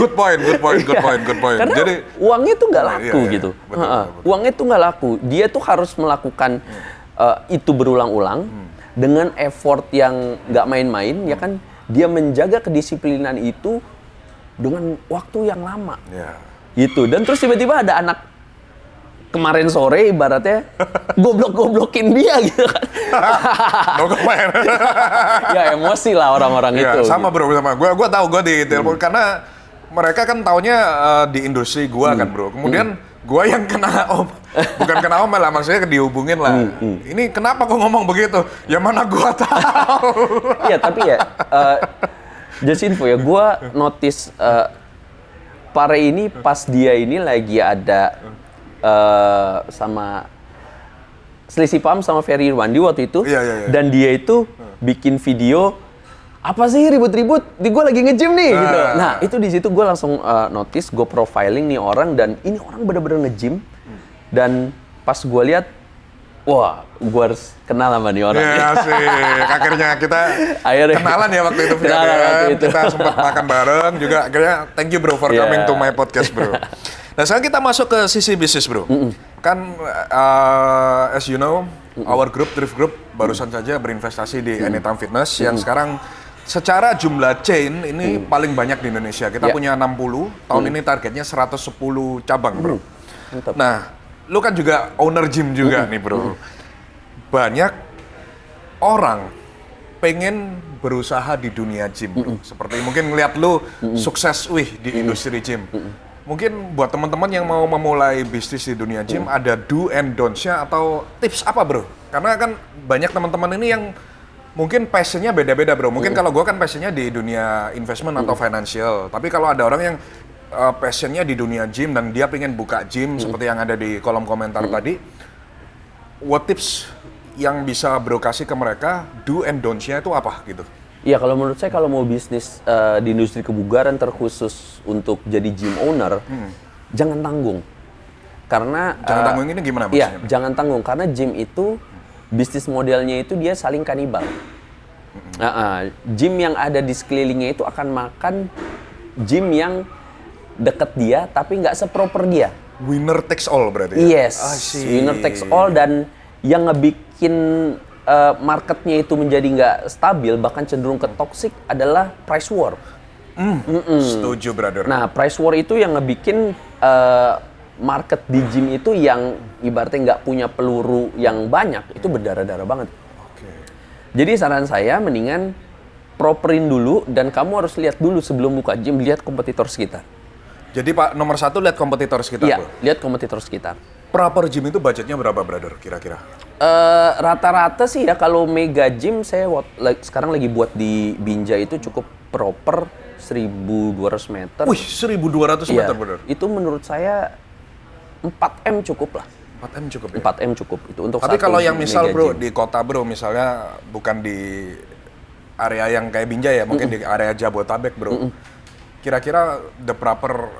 Speaker 2: Good point.
Speaker 1: Karena
Speaker 2: Jadi
Speaker 1: uangnya tuh nggak laku gitu. Betul. Uangnya tuh nggak laku. Dia tuh harus melakukan itu berulang-ulang dengan effort yang nggak main-main, ya kan? Dia menjaga kedisiplinan itu dengan waktu yang lama. Gitu. Dan terus tiba-tiba ada anak kemarin sore ibaratnya goblok-goblokin dia gitu kan. Ya emosi lah orang-orang itu.
Speaker 2: Sama bro, sama. Gua tahu gue di telepon karena mereka kan taunya di industri gua kan bro. Kemudian gua yang kena bukan kena omel lah, maksudnya dihubungin lah. Ini kenapa kok ngomong begitu? Ya mana gua tahu.
Speaker 1: Iya tapi ya just info ya, gua notice Pare ini pas dia ini lagi ada sama selisih paham sama Ferry Irwandi waktu itu, dan dia itu bikin video apa sih ribut-ribut, gue lagi nge-gym nih gitu. Nah itu di situ gue langsung notice, gue profiling nih orang, dan ini orang bener-bener nge-gym, dan pas gue lihat, wah gue harus kenal sama nih orang.
Speaker 2: Iya sih, akhirnya kita kenalan ya waktu itu. Kita sempat makan bareng juga, akhirnya thank you bro for coming to my podcast bro. Nah sekarang kita masuk ke sisi bisnis bro. Kan as you know, our group, Drift Group, barusan saja berinvestasi di Anytime Fitness yang sekarang secara jumlah chain ini paling banyak di Indonesia. Kita punya 60, tahun ini targetnya 110 cabang bro. Nah, lu kan juga owner gym juga nih bro. Banyak orang pengen berusaha di dunia gym bro. Seperti mungkin ngeliat lu sukses di industri gym. Mungkin buat teman-teman yang mau memulai bisnis di dunia gym, ada do and don'ts-nya atau tips apa bro? Karena kan banyak teman-teman ini yang mungkin passion-nya beda-beda bro. Mungkin kalau gue kan passion-nya di dunia investment atau financial. Tapi kalau ada orang yang passion-nya di dunia gym dan dia pengen buka gym seperti yang ada di kolom komentar tadi, what tips yang bisa bro kasih ke mereka, do and don'ts-nya itu apa gitu?
Speaker 1: Ya kalau menurut saya, kalau mau bisnis di industri kebugaran terkhusus untuk jadi gym owner, jangan tanggung. Karena
Speaker 2: jangan tanggung ini gimana maksudnya?
Speaker 1: Iya, jangan tanggung karena gym itu bisnis modelnya itu dia saling kanibal. Gym yang ada di sekelilingnya itu akan makan gym yang deket dia tapi nggak seproper dia.
Speaker 2: Winner takes all berarti.
Speaker 1: Yes, winner takes all, dan yang ngebikin marketnya itu menjadi nggak stabil, bahkan cenderung ke toxic adalah price war.
Speaker 2: Setuju, brother.
Speaker 1: Nah, price war itu yang ngebikin market di gym itu yang ibaratnya nggak punya peluru yang banyak, itu berdarah-darah banget. Jadi saran saya mendingan properin dulu, dan kamu harus lihat dulu sebelum buka gym, lihat kompetitor sekitar.
Speaker 2: Jadi Pak, nomor satu lihat kompetitor sekitar.
Speaker 1: Iya,
Speaker 2: bro.
Speaker 1: lihat kompetitor sekitar.
Speaker 2: Proper gym itu budgetnya berapa, brother, kira-kira?
Speaker 1: Rata-rata sih ya, kalau mega gym saya sekarang lagi buat di Binjai itu cukup proper 1.200 meter.
Speaker 2: Wih, 1.200 meter, brother.
Speaker 1: Itu menurut saya 4M cukup lah.
Speaker 2: 4M cukup ya?
Speaker 1: 4M cukup, itu untuk
Speaker 2: tapi
Speaker 1: satu
Speaker 2: kalau yang misal bro,
Speaker 1: gym.
Speaker 2: di kota bro, misalnya bukan di area yang kayak Binjai ya, mungkin di area Jabotabek bro. Kira-kira the proper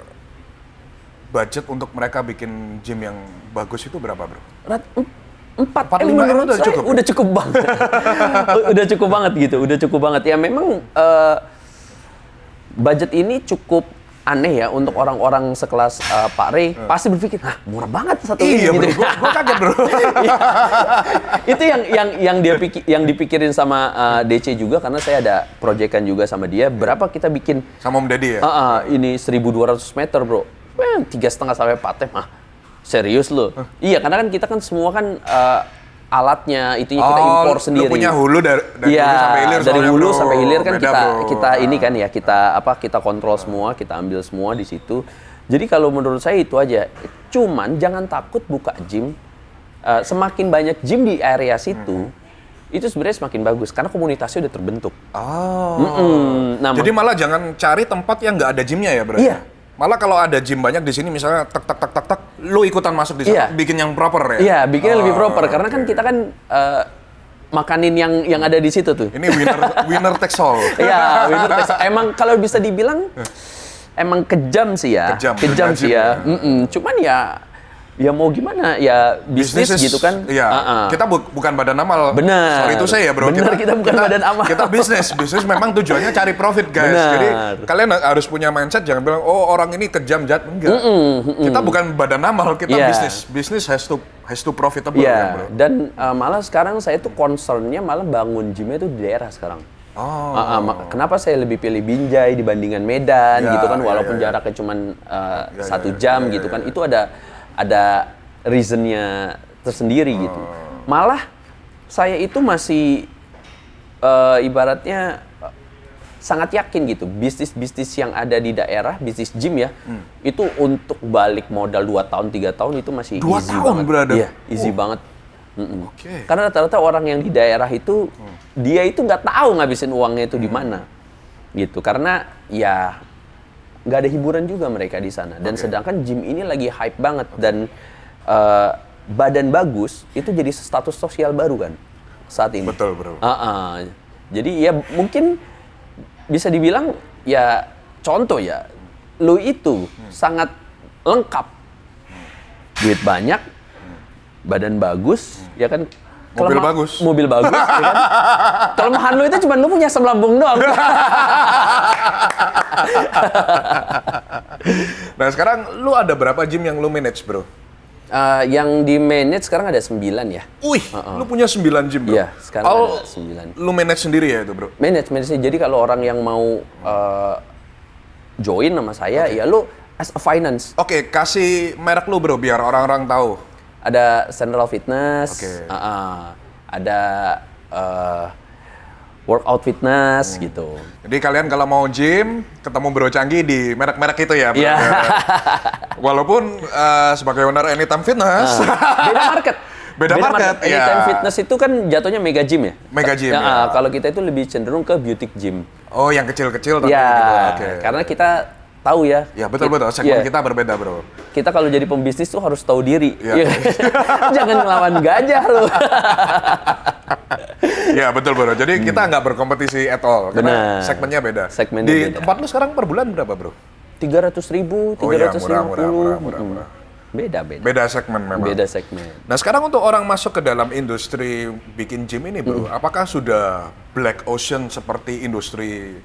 Speaker 2: budget untuk mereka bikin gym yang bagus itu berapa bro?
Speaker 1: 4M menurut
Speaker 2: udah
Speaker 1: saya
Speaker 2: cukup,
Speaker 1: udah cukup banget. Udah cukup banget gitu, udah cukup banget. Ya memang budget ini cukup aneh ya untuk orang-orang sekelas Pak Ray. Pasti berpikir, "Hah, murah banget satu ini."
Speaker 2: Iya bro,
Speaker 1: gitu.
Speaker 2: gua kaget bro.
Speaker 1: Itu yang dipikirin sama DC juga, karena saya ada proyekan juga sama dia. Berapa kita bikin
Speaker 2: Sama Om Deddy ya?
Speaker 1: ini 1.200 meter bro. 3,5 sampai 4M. Serius lo? Iya, karena kan kita kan semua kan alatnya itunya kita impor sendiri.
Speaker 2: Lu punya hulu dari hulu sampai hilir.
Speaker 1: Dari hulu
Speaker 2: bro.
Speaker 1: sampai hilir kan
Speaker 2: Beda,
Speaker 1: kita ini kan ya, kita kontrol semua, kita ambil semua di situ. Jadi kalau menurut saya itu aja. Cuman jangan takut buka gym. Semakin banyak gym di area situ, itu sebenarnya semakin bagus karena komunitasnya udah terbentuk. Nah,
Speaker 2: Jadi malah jangan cari tempat yang nggak ada gymnya ya berarti?
Speaker 1: Iya.
Speaker 2: Malah kalau ada gym banyak di sini misalnya tak, lu ikutan masuk di sana, bikin yang proper ya?
Speaker 1: Iya, bikinnya lebih proper karena kan kita kan makanin yang ada di situ tuh.
Speaker 2: Ini winner takes all.
Speaker 1: Iya, winner takes all. Emang kalau bisa dibilang emang kejam sih ya. Kejam sih ya. Cuman ya mau gimana ya bisnis gitu kan.
Speaker 2: Iya. Kita bukan badan amal.
Speaker 1: Benar.
Speaker 2: Sorry itu saya ya bro.
Speaker 1: Benar, kita bukan badan amal.
Speaker 2: Kita bisnis memang tujuannya cari profit guys.
Speaker 1: Benar.
Speaker 2: Jadi kalian harus punya mindset jangan bilang oh orang ini kejam jahat enggak. Kita bukan badan amal, kita bisnis. Bisnis has to profitable kan bro.
Speaker 1: Dan malah sekarang saya tuh concernnya malah bangun gymnya tuh di daerah sekarang. Kenapa saya lebih pilih Binjai dibandingkan Medan gitu kan walaupun jaraknya cuma 1 jam gitu kan itu ada reasonnya tersendiri gitu. Malah saya itu masih ibaratnya sangat yakin gitu bisnis yang ada di daerah bisnis gym ya itu untuk balik modal 2 tahun 3 tahun itu masih
Speaker 2: 2
Speaker 1: easy
Speaker 2: tahun
Speaker 1: banget.
Speaker 2: berada.
Speaker 1: Iya, easy banget.
Speaker 2: Okay.
Speaker 1: Karena rata-rata orang yang di daerah itu dia itu nggak tahu ngabisin uangnya itu di mana, gitu. Karena ya nggak ada hiburan juga mereka di sana. Dan sedangkan gym ini lagi hype banget dan badan bagus itu jadi status sosial baru kan saat ini.
Speaker 2: Betul bro.
Speaker 1: Jadi ya mungkin bisa dibilang ya contoh ya, lu itu sangat lengkap, duit banyak. Badan bagus, ya kan?
Speaker 2: Mobil bagus.
Speaker 1: Mobil bagus, ya kan? Kelemahan lu itu cuma lu punya asam lambung doang.
Speaker 2: Nah sekarang lu ada berapa gym yang lu manage bro?
Speaker 1: Yang di manage sekarang ada 9 ya.
Speaker 2: Wih, lu punya 9 gym bro?
Speaker 1: Iya, sekarang ada 9.
Speaker 2: Lu manage sendiri ya itu bro?
Speaker 1: Manage. Jadi kalau orang yang mau join sama saya, ya lu as a finance.
Speaker 2: Oke, kasih merek lu bro biar orang-orang tahu.
Speaker 1: Ada Central Fitness, ada Workout Fitness gitu.
Speaker 2: Jadi kalian kalau mau gym, ketemu Bro Canggi di merek-merek itu ya?
Speaker 1: Iya.
Speaker 2: Walaupun sebagai owner Anytime Fitness,
Speaker 1: beda market.
Speaker 2: Beda market.
Speaker 1: Anytime Fitness itu kan jatuhnya mega gym ya?
Speaker 2: Mega gym, ya.
Speaker 1: Kalau kita itu lebih cenderung ke beauty gym.
Speaker 2: Oh, yang kecil-kecil tapi
Speaker 1: ya,
Speaker 2: gitu.
Speaker 1: Karena kita tahu ya.
Speaker 2: Ya betul-betul, segmen kita berbeda bro.
Speaker 1: Kita kalau jadi pembisnis tuh harus tahu diri.
Speaker 2: Ya.
Speaker 1: Jangan ngelawan gajah loh.
Speaker 2: Ya betul bro, jadi kita nggak berkompetisi at all. Karena segmennya beda. Di tempat lu sekarang per bulan berapa bro?
Speaker 1: 300.000, 350.
Speaker 2: Oh ya, murah. Beda segmen memang.
Speaker 1: Beda segmen.
Speaker 2: Nah sekarang untuk orang masuk ke dalam industri bikin gym ini bro, apakah sudah black ocean seperti industri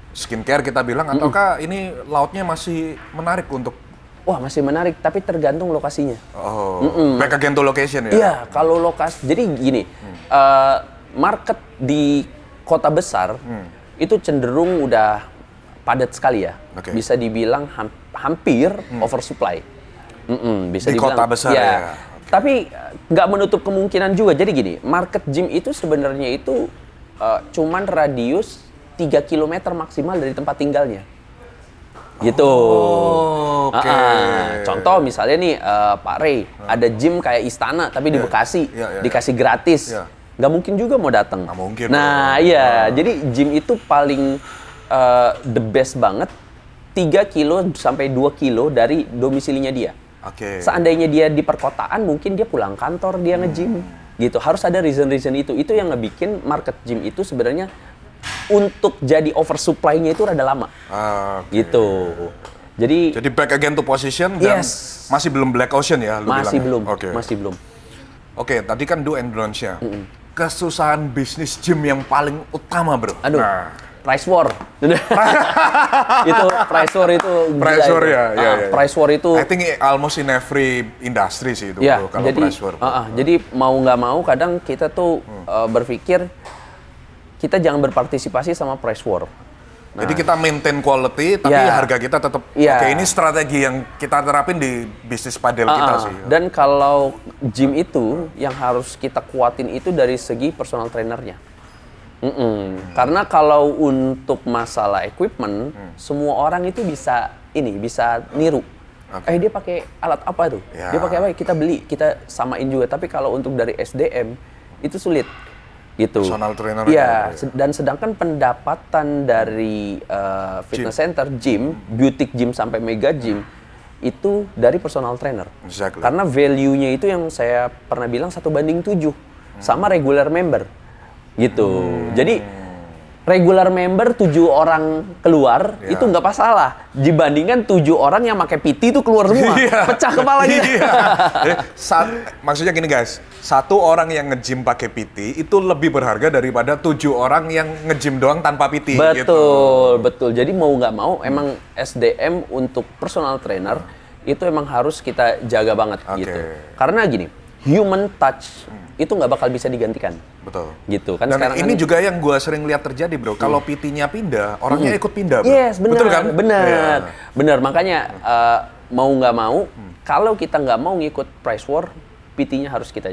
Speaker 2: skincare kita bilang, ataukah ini lautnya masih menarik untuk?
Speaker 1: Wah masih menarik, tapi tergantung lokasinya.
Speaker 2: Back again to location ya?
Speaker 1: Iya, kalau lokasi, jadi gini, market di kota besar itu cenderung udah padat sekali ya. Bisa dibilang hampir oversupply. Bisa
Speaker 2: di
Speaker 1: dibilang,
Speaker 2: kota besar ya.
Speaker 1: Tapi nggak menutup kemungkinan juga. Jadi gini, market gym itu sebenarnya itu cuman radius 3 km maksimal dari tempat tinggalnya. Gitu. Contoh misalnya nih Pak Ray, ada gym kayak Istana tapi di Bekasi, dikasih gratis. Nggak mungkin juga mau datang.
Speaker 2: Nggak mungkin.
Speaker 1: Nah iya, jadi gym itu paling the best banget 3 kilo sampai 2 kilo dari domisilinya dia. Seandainya dia di perkotaan, mungkin dia pulang kantor, dia nge-gym. Gitu, harus ada reason-reason itu. Itu yang ngebikin market gym itu sebenarnya untuk jadi oversupply-nya itu rada lama. Gitu. Jadi
Speaker 2: back again to position dan masih belum black ocean ya lu
Speaker 1: masih
Speaker 2: bilang?
Speaker 1: Belum. Masih belum.
Speaker 2: Oke, tadi kan do and don'ts-nya. Kesusahan bisnis gym yang paling utama, bro.
Speaker 1: Aduh. Price war. Itu price war itu
Speaker 2: price war ya.
Speaker 1: Price war itu
Speaker 2: I think almost in every industry sih itu bro, kalau
Speaker 1: jadi,
Speaker 2: price war.
Speaker 1: Jadi mau nggak mau kadang kita tuh berpikir kita jangan berpartisipasi sama price war.
Speaker 2: Jadi kita maintain quality tapi harga kita tetap oke, ini strategi yang kita terapin di bisnis padel kita sih.
Speaker 1: Dan kalau gym itu yang harus kita kuatin itu dari segi personal trainernya. Karena kalau untuk masalah equipment, semua orang itu bisa niru. Dia pakai alat apa tuh? Dia pakai apa? Kita beli, kita samain juga. Tapi kalau untuk dari SDM itu sulit. gitu.
Speaker 2: Personal trainer.
Speaker 1: Iya, dan sedangkan pendapatan dari fitness center, gym, boutique gym sampai mega gym itu dari personal trainer.
Speaker 2: Exactly.
Speaker 1: Karena value-nya itu yang saya pernah bilang 1:7 sama regular member. Gitu. Jadi regular member 7 orang keluar itu nggak masalah dibandingkan 7 orang yang pakai PT itu keluar semua. Pecah kepala gitu.
Speaker 2: Maksudnya gini guys, 1 orang yang nge-gym pakai PT itu lebih berharga daripada 7 orang yang nge-gym doang tanpa PT.
Speaker 1: Betul. Jadi mau nggak mau emang SDM untuk personal trainer itu emang harus kita jaga banget gitu. Karena gini, human touch itu nggak bakal bisa digantikan.
Speaker 2: Betul.
Speaker 1: Gitu kan.
Speaker 2: Dan
Speaker 1: sekarang
Speaker 2: ini juga yang gue sering lihat terjadi bro. Kalau PT-nya pindah, orangnya ikut pindah bro.
Speaker 1: Yes, benar.
Speaker 2: Betul kan?
Speaker 1: Benar. Benar. Makanya mau nggak mau, kalau kita nggak mau ngikut price war, PT-nya harus kita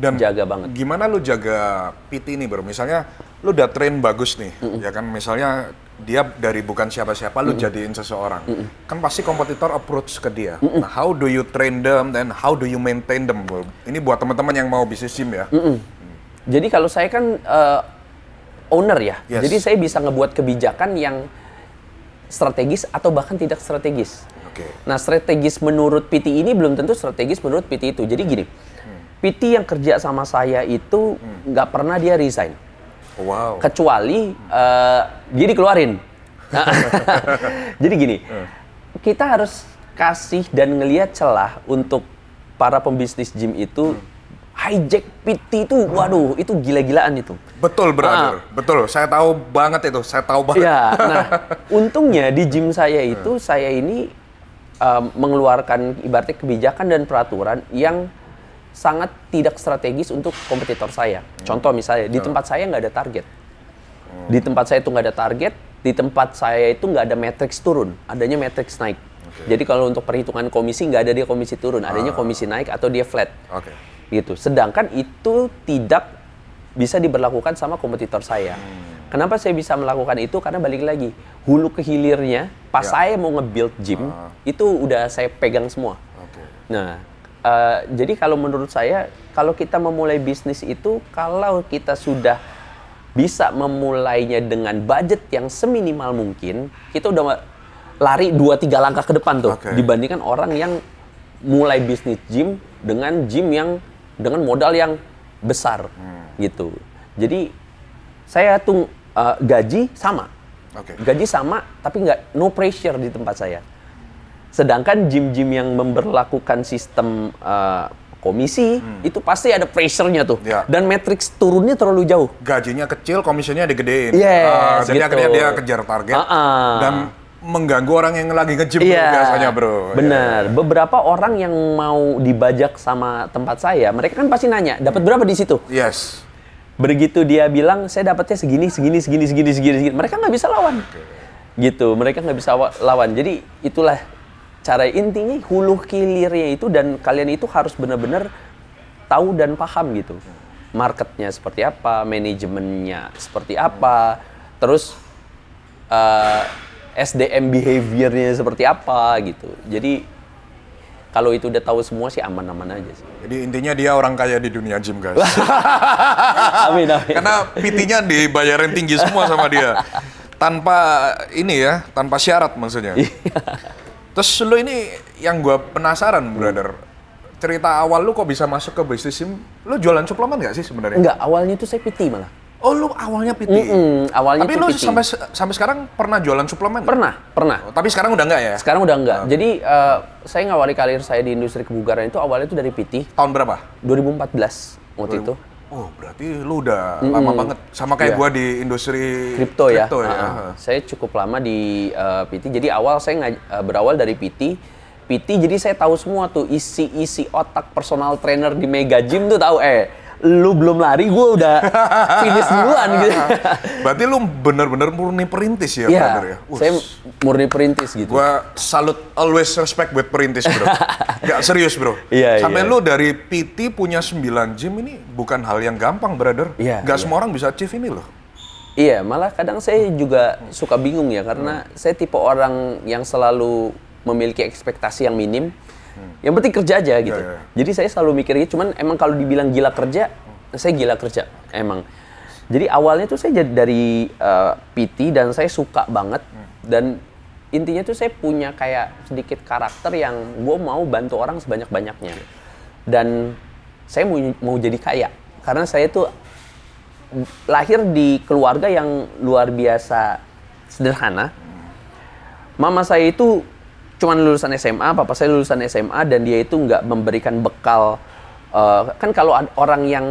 Speaker 1: jaga banget.
Speaker 2: Gimana lu jaga PT ini bro? Misalnya lu udah train bagus nih, ya kan? Misalnya dia dari bukan siapa-siapa, lu jadiin seseorang. Kan pasti kompetitor approach ke dia. Nah, how do you train them, then how do you maintain them bro? Ini buat teman-teman yang mau bisnis gym ya.
Speaker 1: Jadi kalau saya kan owner ya, jadi saya bisa ngebuat kebijakan yang strategis atau bahkan tidak strategis. Nah, strategis menurut PT ini belum tentu strategis menurut PT itu. Jadi gini, PT yang kerja sama saya itu nggak pernah dia resign.
Speaker 2: Wow.
Speaker 1: Kecuali dia dikeluarin. Jadi gini, kita harus kasih dan ngelihat celah untuk para pembisnis gym itu hijack PT itu, waduh, itu gila-gilaan itu.
Speaker 2: Betul, brother. Betul. Saya tahu banget itu. Saya tahu banget.
Speaker 1: Ya, nah, untungnya di gym saya itu saya ini mengeluarkan ibaratnya kebijakan dan peraturan yang sangat tidak strategis untuk kompetitor saya. Contoh misalnya, di tempat saya nggak ada target. Di tempat saya itu nggak ada target, di tempat saya itu nggak ada matriks turun, adanya matriks naik. Jadi kalau untuk perhitungan komisi nggak ada dia komisi turun, adanya komisi naik atau dia flat. Gitu. Sedangkan itu tidak bisa diberlakukan sama kompetitor saya. Kenapa saya bisa melakukan itu? Karena balik lagi, hulu ke hilirnya, pas saya mau nge-build gym, itu udah saya pegang semua. Nah, jadi kalau menurut saya, kalau kita memulai bisnis itu, kalau kita sudah bisa memulainya dengan budget yang seminimal mungkin, kita udah lari 2-3 langkah ke depan tuh, dibandingkan orang yang mulai bisnis gym dengan gym yang dengan modal yang besar, gitu. Jadi saya tuh gaji sama, gaji sama, tapi no pressure di tempat saya. Sedangkan gym-gym yang memberlakukan sistem komisi, itu pasti ada pressure-nya tuh. Dan matriks turunnya terlalu jauh.
Speaker 2: Gajinya kecil, komisinya digedein.
Speaker 1: Yes,
Speaker 2: jadi
Speaker 1: gitu.
Speaker 2: akhirnya dia kejar target. Dan mengganggu orang yang lagi nge-gym biasanya bro.
Speaker 1: Benar. Beberapa orang yang mau dibajak sama tempat saya, mereka kan pasti nanya, dapat berapa di situ?
Speaker 2: Yes.
Speaker 1: Begitu dia bilang, saya dapatnya segini. Mereka nggak bisa lawan. Gitu, mereka nggak bisa lawan. Jadi itulah cara intinya hulu hilirnya itu, dan kalian itu harus benar-benar tahu dan paham gitu. Marketnya seperti apa, manajemennya seperti apa, terus SDM behavior-nya seperti apa gitu. Jadi kalau itu udah tahu semua sih aman-aman aja sih.
Speaker 2: Jadi intinya dia orang kaya di dunia gym guys.
Speaker 1: Amin.
Speaker 2: Karena PT-nya dibayarin tinggi semua sama dia. Tanpa ini ya, tanpa syarat maksudnya. Terus lu ini yang gue penasaran, brother. Cerita awal lu kok bisa masuk ke bisnis gym? Lu jualan suplemen nggak sih sebenarnya?
Speaker 1: Enggak, awalnya itu saya PT malah.
Speaker 2: Oh, lu awalnya PT?
Speaker 1: Awalnya
Speaker 2: tapi
Speaker 1: itu
Speaker 2: lu
Speaker 1: PT.
Speaker 2: sampai sekarang pernah jualan suplemen?
Speaker 1: Pernah.
Speaker 2: Oh, tapi sekarang udah nggak ya?
Speaker 1: Sekarang udah enggak. Jadi saya ngawali karir saya di industri kebugaran itu awalnya itu dari PT.
Speaker 2: Tahun berapa?
Speaker 1: 2014 waktu itu.
Speaker 2: Oh, berarti lu udah lama banget. Sama kayak gua di industri
Speaker 1: kripto ya. Saya cukup lama di PT. Jadi awal saya berawal dari PT. Jadi saya tahu semua tuh isi otak personal trainer di mega gym tuh tahu. Lu belum lari, gue udah finish duluan gitu.
Speaker 2: Berarti lu bener-bener murni perintis ya, brother ya?
Speaker 1: Saya murni perintis gitu.
Speaker 2: Gua salut, always respect buat perintis, bro. Gak serius, bro. Sampai lu dari PT punya 9 gym ini bukan hal yang gampang, brother. Gak semua orang bisa achieve ini loh.
Speaker 1: Iya, malah kadang saya juga suka bingung ya, karena saya tipe orang yang selalu memiliki ekspektasi yang minim. Yang penting kerja aja gitu. Jadi saya selalu mikirnya, cuman emang kalau dibilang gila kerja, saya gila kerja emang. Jadi awalnya tuh saya jadi dari PT dan saya suka banget dan intinya tuh saya punya kayak sedikit karakter yang gue mau bantu orang sebanyak-banyaknya dan saya mau jadi kaya karena saya tuh lahir di keluarga yang luar biasa sederhana. Mama saya itu cuman lulusan SMA, papa saya lulusan SMA dan dia itu nggak memberikan bekal. Kan kalau orang yang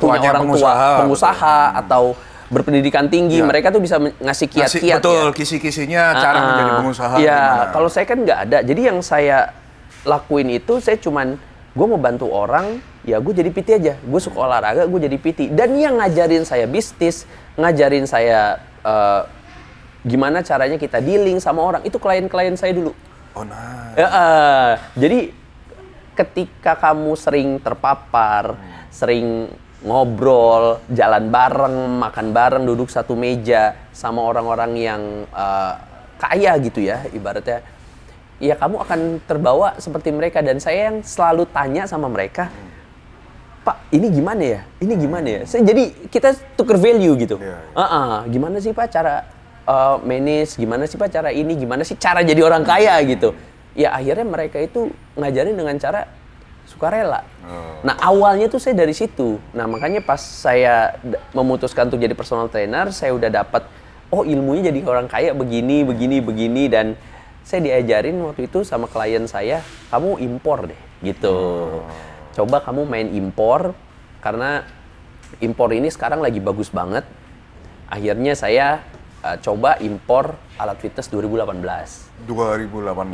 Speaker 1: punya orang tua pengusaha atau berpendidikan tinggi, mereka tuh bisa ngasih kiat-kiat.
Speaker 2: Betul, kisi-kisinya cara menjadi pengusaha.
Speaker 1: Iya, kalau saya kan nggak ada. Jadi yang saya lakuin itu saya cuman gue mau bantu orang, ya gue jadi PT aja. Gue suka olahraga, gue jadi PT. Dan yang ngajarin saya bisnis, ngajarin saya gimana caranya kita dealing sama orang, itu klien-klien saya dulu.
Speaker 2: Oh, nah.
Speaker 1: Jadi ketika kamu sering terpapar, sering ngobrol, jalan bareng, makan bareng, duduk satu meja sama orang-orang yang kaya gitu ya, ibaratnya, ya kamu akan terbawa seperti mereka. Dan saya yang selalu tanya sama mereka, Pak, ini gimana ya? Ini gimana ya? Jadi kita tukar value gitu. Gimana sih Pak cara manage? Gimana sih Pak cara ini? Gimana sih cara jadi orang kaya gitu? Ya akhirnya mereka itu ngajarin dengan cara sukarela. Nah awalnya tuh saya dari situ. Nah makanya pas saya memutuskan untuk jadi personal trainer, saya udah dapat, oh ilmunya jadi orang kaya begini, dan saya diajarin waktu itu sama klien saya, kamu impor deh, gitu. Coba kamu main impor, karena impor ini sekarang lagi bagus banget. Akhirnya saya coba impor alat fitness 2018.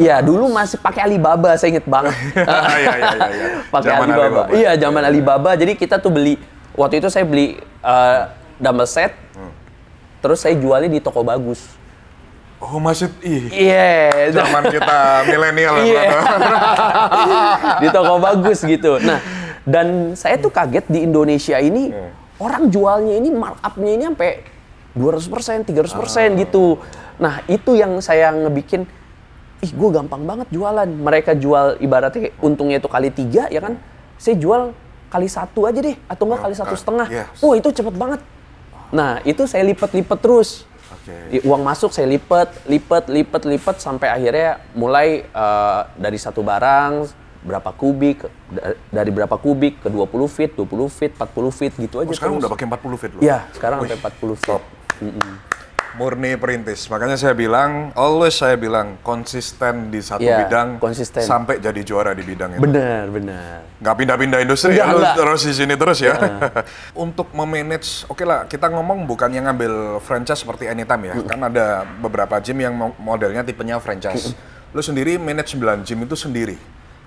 Speaker 1: Iya, dulu masih pakai Alibaba, saya inget banget. Iya. Pakai Alibaba. Iya, zaman Alibaba. Jadi kita tuh beli, waktu itu saya beli dumbbell set, terus saya jualnya di toko bagus.
Speaker 2: Oh, masih
Speaker 1: Iya.
Speaker 2: Zaman kita milenial ya.
Speaker 1: Di toko bagus gitu. Nah, dan saya tuh kaget di Indonesia ini orang jualnya ini markup-nya ini sampai 200%, 300% gitu. Nah, itu yang saya ngebikin, gue gampang banget jualan. Mereka jual ibaratnya untungnya itu kali 3, ya kan? Saya jual kali 1 aja deh, atau enggak kali 1,5.
Speaker 2: Yes.
Speaker 1: Oh, itu cepet banget. Nah, itu saya lipat-lipat terus. Uang masuk saya lipat sampai akhirnya mulai dari satu barang, berapa kubik, dari berapa kubik ke 20 feet, 20 feet, 40 feet gitu aja.
Speaker 2: Sekarang udah pakai 40 feet loh?
Speaker 1: Iya, sekarang sampai 40 feet.
Speaker 2: Murni perintis. Makanya saya bilang, always saya bilang, konsisten di satu bidang
Speaker 1: konsisten.
Speaker 2: Sampai jadi juara di bidang itu.
Speaker 1: Benar.
Speaker 2: Nggak pindah-pindah industri, ya, lu terus di sini terus ya. Untuk memanage, oke lah, kita ngomong bukan yang ngambil franchise seperti Anytime ya. Kan ada beberapa gym yang modelnya tipenya franchise. Lu sendiri manage 9 gym itu sendiri.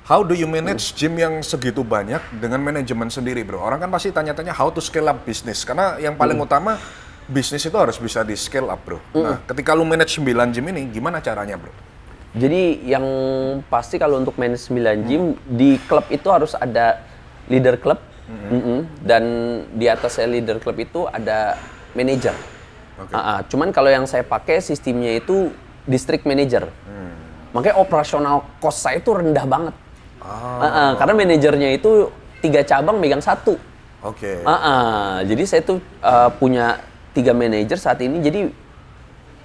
Speaker 2: How do you manage gym yang segitu banyak dengan manajemen sendiri, bro? Orang kan pasti tanya-tanya how to scale up bisnis. Karena yang paling utama, bisnis itu harus bisa di scale up, bro. Nah, ketika lu manage 9 gym ini, gimana caranya, bro?
Speaker 1: Jadi yang pasti kalau untuk manage 9 gym, di klub itu harus ada leader klub. Dan di atas leader klub itu ada manager. Cuman kalau yang saya pakai sistemnya itu district manager. Makanya operasional cost saya itu rendah banget. Karena manajernya itu 3 cabang megang 1. Jadi saya tuh punya 3 manajer saat ini, jadi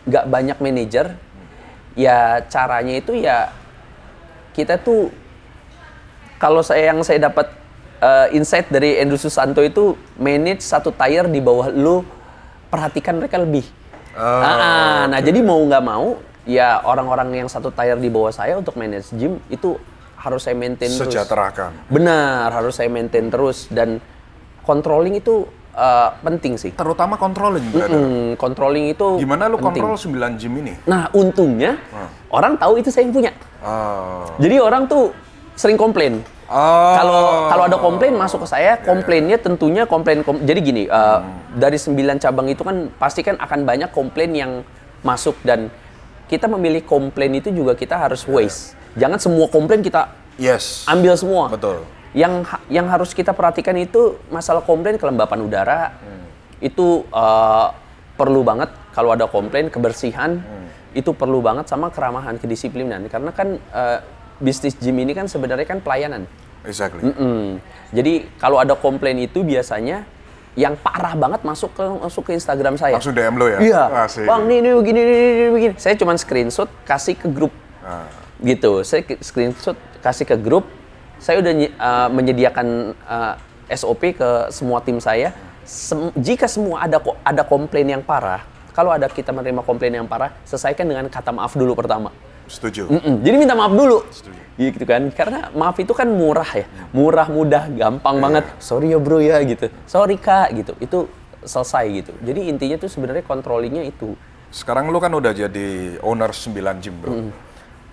Speaker 1: nggak banyak manajer. Ya caranya itu ya kita tuh, kalau yang saya dapat insight dari Andrew Susanto itu, manage satu tier di bawah lu, perhatikan mereka lebih. Nah jadi mau nggak mau ya orang-orang yang satu tier di bawah saya untuk manage gym itu harus saya maintain terus.
Speaker 2: Sejahterakan.
Speaker 1: Benar, harus saya maintain terus, dan controlling itu penting sih.
Speaker 2: Terutama controlling,
Speaker 1: controlling itu
Speaker 2: gimana lu
Speaker 1: penting.
Speaker 2: kontrol 9 gym ini?
Speaker 1: Nah, untungnya orang tahu itu saya yang punya. Jadi orang tuh sering komplain. Kalau ada komplain masuk ke saya, komplainnya tentunya komplain. Jadi gini, dari 9 cabang itu kan pasti kan akan banyak komplain yang masuk, dan kita memilih komplain itu juga kita harus waste. Jangan semua komplain kita ambil semua.
Speaker 2: Betul.
Speaker 1: Yang harus kita perhatikan itu masalah komplain kelembapan udara. Itu perlu banget kalau ada komplain, kebersihan itu perlu banget, sama keramahan, kedisiplinan. Karena kan bisnis gym ini kan sebenarnya kan pelayanan.
Speaker 2: Exactly.
Speaker 1: Jadi kalau ada komplain itu biasanya yang parah banget masuk ke Instagram saya.
Speaker 2: Langsung DM lo ya?
Speaker 1: Iya.
Speaker 2: Asik.
Speaker 1: Bang, ini begini, ini begini. Saya cuma screenshot kasih ke grup. Gitu. Saya screenshot kasih ke grup. Saya udah menyediakan SOP ke semua tim saya. Jika semua ada komplain yang parah, kalau kita menerima komplain yang parah, selesaikan dengan kata maaf dulu pertama.
Speaker 2: Setuju.
Speaker 1: Jadi minta maaf dulu.
Speaker 2: Setuju.
Speaker 1: Gitu kan. Karena maaf itu kan murah ya. Murah, mudah, gampang banget. Sorry ya bro ya gitu. Sorry kak gitu. Itu selesai gitu. Jadi intinya tuh sebenarnya controllingnya itu.
Speaker 2: Sekarang lu kan udah jadi owner 9 gym, bro.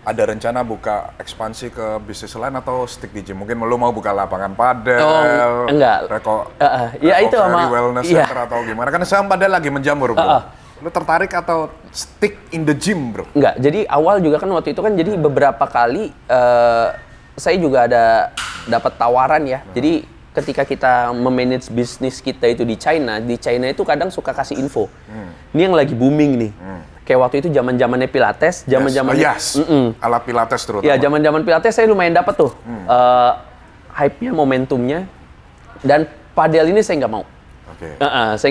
Speaker 2: Ada rencana buka ekspansi ke bisnis lain atau stick di gym? Mungkin lu mau buka lapangan padel,
Speaker 1: enggak. Ya itu sama
Speaker 2: wellness center atau gimana? Kan sekarang padel lagi menjamur, bro. Lu tertarik atau stick in the gym, bro?
Speaker 1: Enggak. Jadi awal juga kan waktu itu kan jadi beberapa kali saya juga ada dapat tawaran ya. Jadi ketika kita memanage bisnis kita itu di China itu kadang suka kasih info. Ini yang lagi booming nih. Kayak waktu itu zaman-zamannya Pilates,
Speaker 2: alat Pilates terutama.
Speaker 1: Ya, zaman-zaman Pilates saya lumayan dapat tuh hype-nya, momentumnya. Dan padel ini saya nggak mau. Saya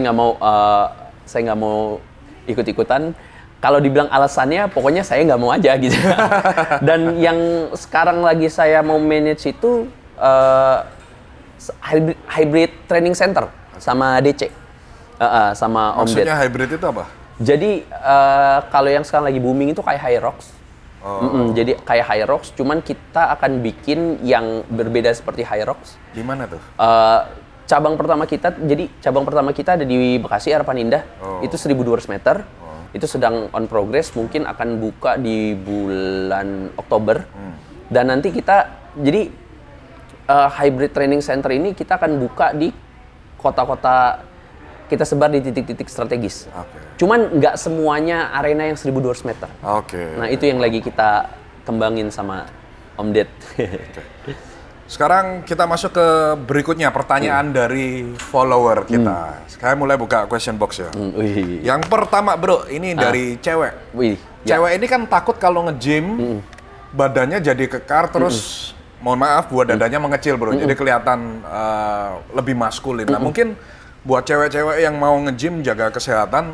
Speaker 1: nggak mau ikut-ikutan. Kalau dibilang alasannya, pokoknya saya nggak mau aja gitu. Dan yang sekarang lagi saya mau manage itu hybrid training center sama DC, sama Om Ded.
Speaker 2: Maksudnya hybrid itu apa?
Speaker 1: Jadi kalau yang sekarang lagi booming itu kayak Hyrox. Jadi kayak Hyrox, cuman kita akan bikin yang berbeda seperti Hyrox.
Speaker 2: Gimana tuh?
Speaker 1: Cabang pertama kita ada di Bekasi, Harapan Indah. Itu 1.200 meter. Itu sedang on progress, mungkin akan buka di bulan Oktober. Dan nanti kita, jadi hybrid training center ini kita akan buka di kota-kota, kita sebar di titik-titik strategis. Cuman nggak semuanya arena yang 1.200 meter. Nah itu yang lagi kita kembangin sama Om Ded.
Speaker 2: Sekarang kita masuk ke berikutnya, pertanyaan dari follower kita. Saya mulai buka question box ya. Yang pertama bro, ini dari cewek. Cewek ini kan takut kalau nge-gym, badannya jadi kekar, terus mohon maaf buat dadanya mengecil bro. Jadi kelihatan lebih maskulin. Nah mungkin buat cewek-cewek yang mau nge-gym, jaga kesehatan,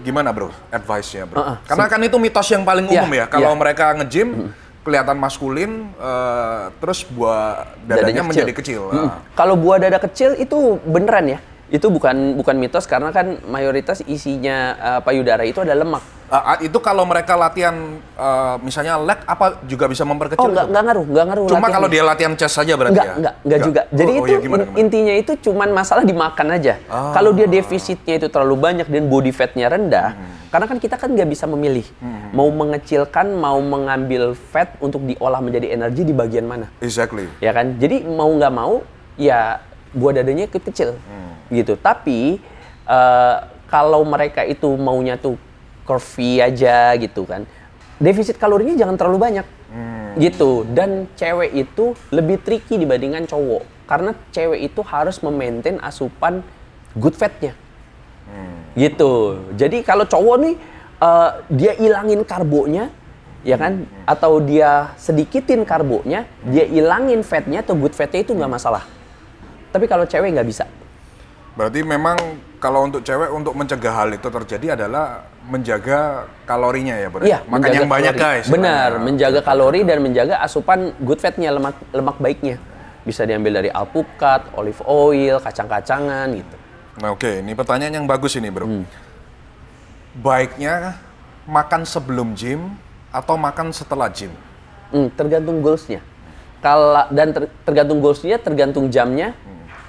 Speaker 2: gimana bro advice-nya bro? Karena kan itu mitos yang paling umum ya. Kalau mereka nge-gym, kelihatan maskulin, terus buah dadanya menjadi kecil.
Speaker 1: Kalau buah dada kecil itu beneran ya. Itu bukan mitos karena kan mayoritas isinya payudara itu ada lemak.
Speaker 2: Itu kalau mereka latihan misalnya leg apa juga bisa memperkecil?
Speaker 1: Nggak ngaruh.
Speaker 2: Cuma kalau dia latihan chest saja berarti
Speaker 1: Enggak juga. Jadi itu gimana? Intinya itu cuman masalah dimakan aja. Kalau dia defisitnya itu terlalu banyak dan body fatnya rendah, karena kan kita kan nggak bisa memilih mau mengecilkan, mau mengambil fat untuk diolah menjadi energi di bagian mana.
Speaker 2: Exactly.
Speaker 1: Ya kan. Jadi mau nggak mau ya buah dadanya ikut kecil. Gitu. Tapi kalau mereka itu maunya tuh curvy aja gitu kan, defisit kalorinya jangan terlalu banyak gitu. Dan cewek itu lebih tricky dibandingkan cowok karena cewek itu harus memaintain asupan good fatnya gitu. Jadi kalau cowok nih dia ilangin karbonya ya kan, atau dia sedikitin karbonya, dia ilangin fatnya atau good fatnya itu nggak masalah. Tapi kalau cewek nggak bisa.
Speaker 2: Berarti memang kalau untuk cewek untuk mencegah hal itu terjadi adalah menjaga kalorinya ya berarti.
Speaker 1: Iya,
Speaker 2: makan yang banyak guys.
Speaker 1: Benar, menjaga kalori dan menjaga asupan good fatnya, lemak baiknya. Bisa diambil dari alpukat, olive oil, kacang-kacangan gitu.
Speaker 2: Nah oke, ini pertanyaan yang bagus ini bro. Baiknya makan sebelum gym atau makan setelah gym?
Speaker 1: Tergantung goalsnya. Tergantung goalsnya, tergantung jamnya.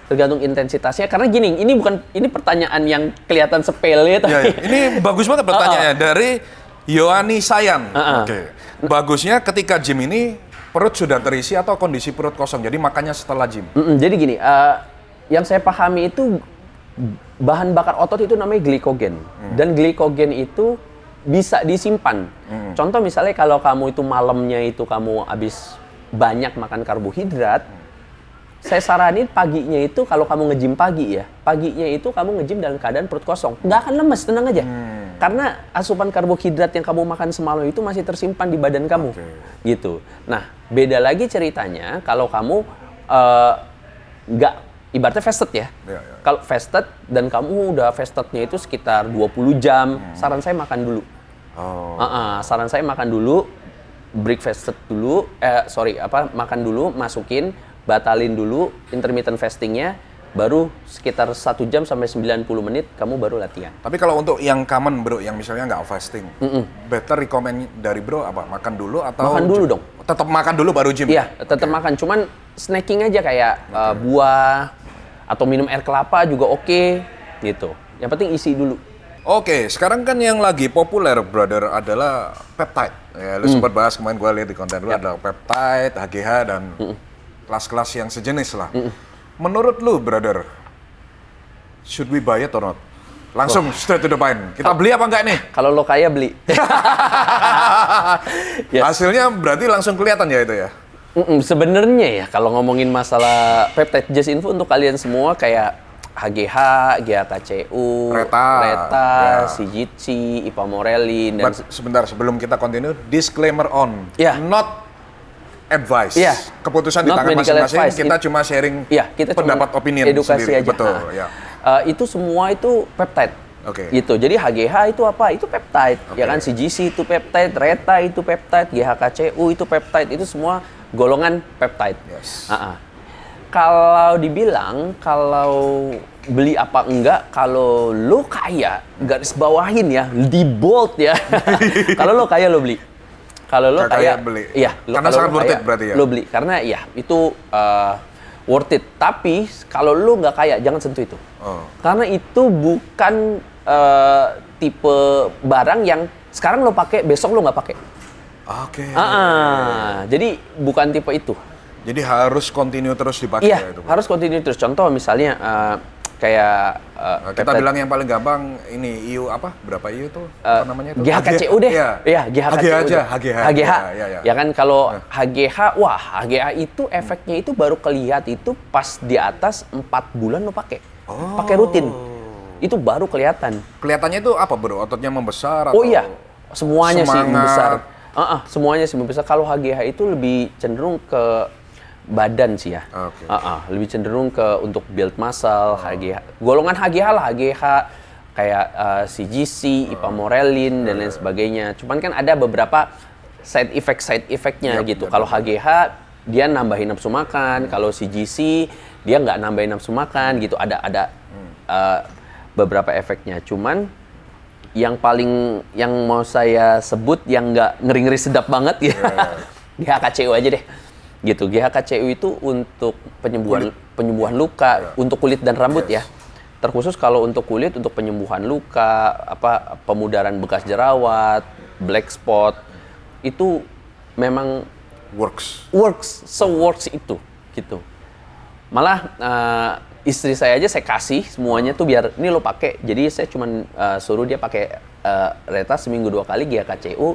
Speaker 1: Tergantung intensitasnya, karena gini, ini pertanyaan yang kelihatan sepele tapi
Speaker 2: ini bagus banget pertanyaannya dari Yohani Sayan. Bagusnya ketika gym ini perut sudah terisi atau kondisi perut kosong, jadi makannya setelah gym.
Speaker 1: Jadi gini, yang saya pahami itu bahan bakar otot itu namanya glikogen, dan glikogen itu bisa disimpan. Contoh misalnya kalau kamu itu malamnya itu kamu habis banyak makan karbohidrat, saya saranin paginya itu kalau kamu nge-gym pagi ya, paginya itu kamu nge-gym dalam keadaan perut kosong. Nggak akan lemes, tenang aja. Karena asupan karbohidrat yang kamu makan semalam itu masih tersimpan di badan kamu. Gitu. Nah, beda lagi ceritanya kalau kamu nggak ibaratnya fasted ya. Kalau fasted dan kamu udah fastednya itu sekitar 20 jam, saran saya makan dulu. Saran saya makan dulu, break fasted dulu, makan dulu, masukin, batalin dulu intermittent fastingnya, baru sekitar 1 jam sampai 90 menit kamu baru latihan.
Speaker 2: Tapi kalau untuk yang common bro, yang misalnya nggak fasting, better recommend dari bro apa? Makan dulu atau?
Speaker 1: Makan dulu dong.
Speaker 2: Tetap makan dulu baru gym?
Speaker 1: Iya, tetap makan. Cuman snacking aja kayak buah atau minum air kelapa juga oke, gitu. Yang penting isi dulu.
Speaker 2: Oke, sekarang kan yang lagi populer brother adalah peptide. Ya, lu sempat bahas kemarin gue lihat di konten lu ada peptide, HGH dan kelas-kelas yang sejenis lah. Menurut lu brother, should we buy it or not? Langsung straight to the point. Kita beli apa enggak nih?
Speaker 1: Kalau lo kaya beli.
Speaker 2: Yes. Hasilnya berarti langsung kelihatan ya itu ya?
Speaker 1: Sebenarnya ya kalau ngomongin masalah peptide, just info untuk kalian semua kayak HGH, GHKCU, Reta, ya. CGC, Ipamorelin dan
Speaker 2: sebentar sebelum kita continue, disclaimer on, not advice. Keputusan di tangan masing-masing, kita cuma sharing
Speaker 1: kita
Speaker 2: pendapat
Speaker 1: cuma
Speaker 2: opinion
Speaker 1: edukasi
Speaker 2: sendiri.
Speaker 1: aja.
Speaker 2: Betul,
Speaker 1: itu semua itu peptide. Gitu. Jadi HGH itu apa? Itu peptide. Ya kan CGC itu peptide, Reta itu peptide, GHKCU itu peptide. Itu semua golongan peptide.
Speaker 2: Yes.
Speaker 1: Kalau dibilang kalau beli apa enggak, kalau lo kaya, garis bawahin ya, di bold ya. Kalau lo kaya lo beli. Kalau lo kaya
Speaker 2: beli.
Speaker 1: Iya,
Speaker 2: karena sangat worth it berarti ya.
Speaker 1: Lo beli karena ya itu worth it. Tapi kalau lo nggak kaya jangan sentuh itu. Karena itu bukan tipe barang yang sekarang lo pakai, besok lo nggak pakai. Jadi bukan tipe itu.
Speaker 2: Jadi harus continue terus dipakai ya itu.
Speaker 1: Harus continue terus. Contoh misalnya kayak
Speaker 2: kita bilang yang paling gampang ini IU apa? Berapa IU tuh? Apa namanya itu?
Speaker 1: GHKCU deh. Iya, GHKCU. HGH. Ya kan kalau HGH, HGH itu efeknya itu baru kelihatan itu pas di atas 4 bulan lo pakai. Pakai rutin. Itu baru kelihatan.
Speaker 2: Kelihatannya itu apa, bro? Ototnya membesar atau
Speaker 1: semuanya
Speaker 2: semangat?
Speaker 1: Sih membesar. Semuanya sih membesar. Kalau HGH itu lebih cenderung ke badan sih ya. Lebih cenderung ke untuk build muscle, HGH. Golongan HGH lah, HGH kayak CGC, Ipamorelin dan lain sebagainya. Cuman kan ada beberapa side effect-nya gitu. Kalau HGH dia nambahin nafsu makan, kalau CGC dia nggak nambahin nafsu makan gitu. Ada beberapa efeknya. Cuman yang mau saya sebut yang nggak ngeri-ngeri sedap banget ya, GHKCU aja deh. Gitu. GHKCU itu untuk penyembuhan luka, untuk kulit dan rambut ya. Terkhusus kalau untuk kulit, untuk penyembuhan luka, pemudaran bekas jerawat, black spot, itu memang works itu gitu. Malah istri saya aja saya kasih semuanya tuh biar ini lo pakai. Jadi saya cuman suruh dia pakai Reta seminggu 2 kali, GHKCU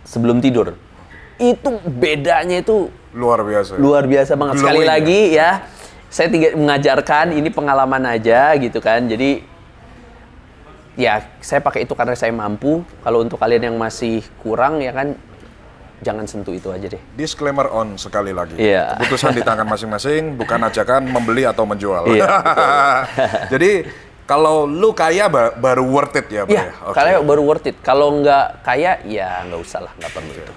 Speaker 1: sebelum tidur. Itu bedanya itu
Speaker 2: luar biasa
Speaker 1: banget. Sekali lagi ya, saya mengajarkan ini pengalaman aja gitu kan. Jadi ya saya pakai itu karena saya mampu. Kalau untuk kalian yang masih kurang ya kan, jangan sentuh itu aja deh.
Speaker 2: Disclaimer on sekali lagi. Keputusan di tangan masing-masing, bukan ajakan membeli atau menjual. Jadi kalau lu kaya baru worth it ya, bro?
Speaker 1: Kalau baru worth it. Kalau nggak kaya ya nggak usah lah, nggak perlu itu.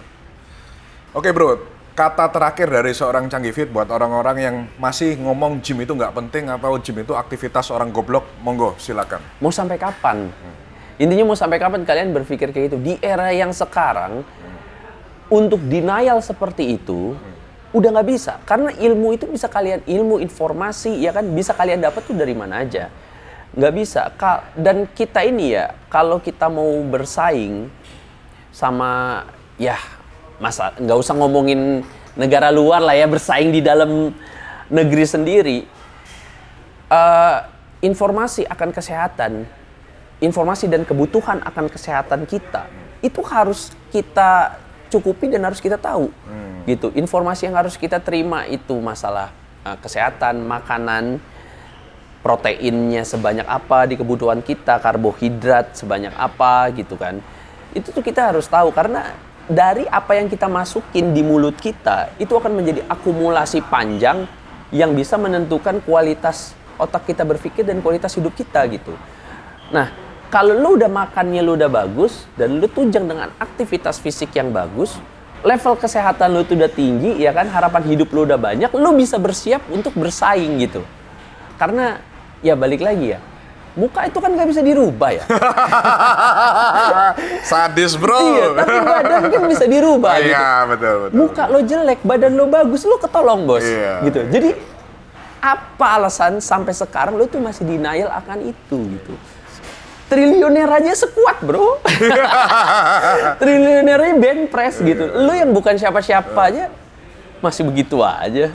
Speaker 2: Oke bro, kata terakhir dari seorang Canggih Fit buat orang-orang yang masih ngomong gym itu nggak penting atau gym itu aktivitas orang goblok, monggo silakan.
Speaker 1: Mau sampai kapan? Intinya mau sampai kapan kalian berpikir kayak gitu? Di era yang sekarang, untuk denial seperti itu, udah nggak bisa. Karena ilmu itu bisa ilmu informasi, ya kan, bisa kalian dapat tuh dari mana aja. Nggak bisa. Dan kita ini ya, kalau kita mau bersaing sama, nggak usah ngomongin negara luar lah ya, bersaing di dalam negeri sendiri. Informasi akan kesehatan, informasi dan kebutuhan akan kesehatan kita, itu harus kita cukupi dan harus kita tahu. Gitu. Informasi yang harus kita terima itu masalah kesehatan, makanan, proteinnya sebanyak apa di kebutuhan kita, karbohidrat sebanyak apa gitu kan. Itu tuh kita harus tahu karena dari apa yang kita masukin di mulut kita, itu akan menjadi akumulasi panjang yang bisa menentukan kualitas otak kita berpikir dan kualitas hidup kita gitu. Nah, kalau lu udah makannya lu udah bagus, dan lu tunjang dengan aktivitas fisik yang bagus, level kesehatan lu tuh udah tinggi, ya kan, harapan hidup lu udah banyak, lu bisa bersiap untuk bersaing gitu. Karena, ya balik lagi ya, muka itu kan nggak bisa dirubah ya.
Speaker 2: Sadis bro.
Speaker 1: Iya, tapi badan kan bisa dirubah gitu.
Speaker 2: Iya, betul.
Speaker 1: Muka lo jelek, badan lo bagus, lo ketolong bos.
Speaker 2: Iya.
Speaker 1: Gitu. Jadi, apa alasan sampai sekarang lo tuh masih denial akan itu gitu. Triliuner aja sekuat bro. Triliuner aja bench press gitu. Lo yang bukan siapa-siapa aja masih begitu aja.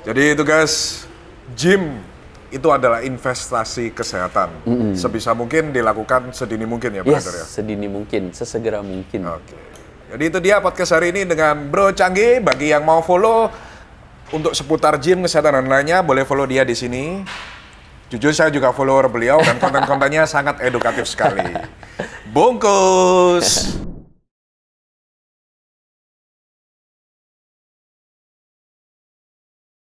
Speaker 2: Jadi itu guys, gym itu adalah investasi kesehatan. Sebisa mungkin dilakukan sedini mungkin ya,
Speaker 1: Yes,
Speaker 2: brother ya.
Speaker 1: sedini mungkin, sesegera mungkin.
Speaker 2: Oke. Jadi itu dia podcast hari ini dengan Bro Canggih. Bagi yang mau follow untuk seputar gym, kesehatan dan lainnya, boleh follow dia di sini. Jujur saya juga follower beliau dan konten-kontennya sangat edukatif sekali. Bungkus.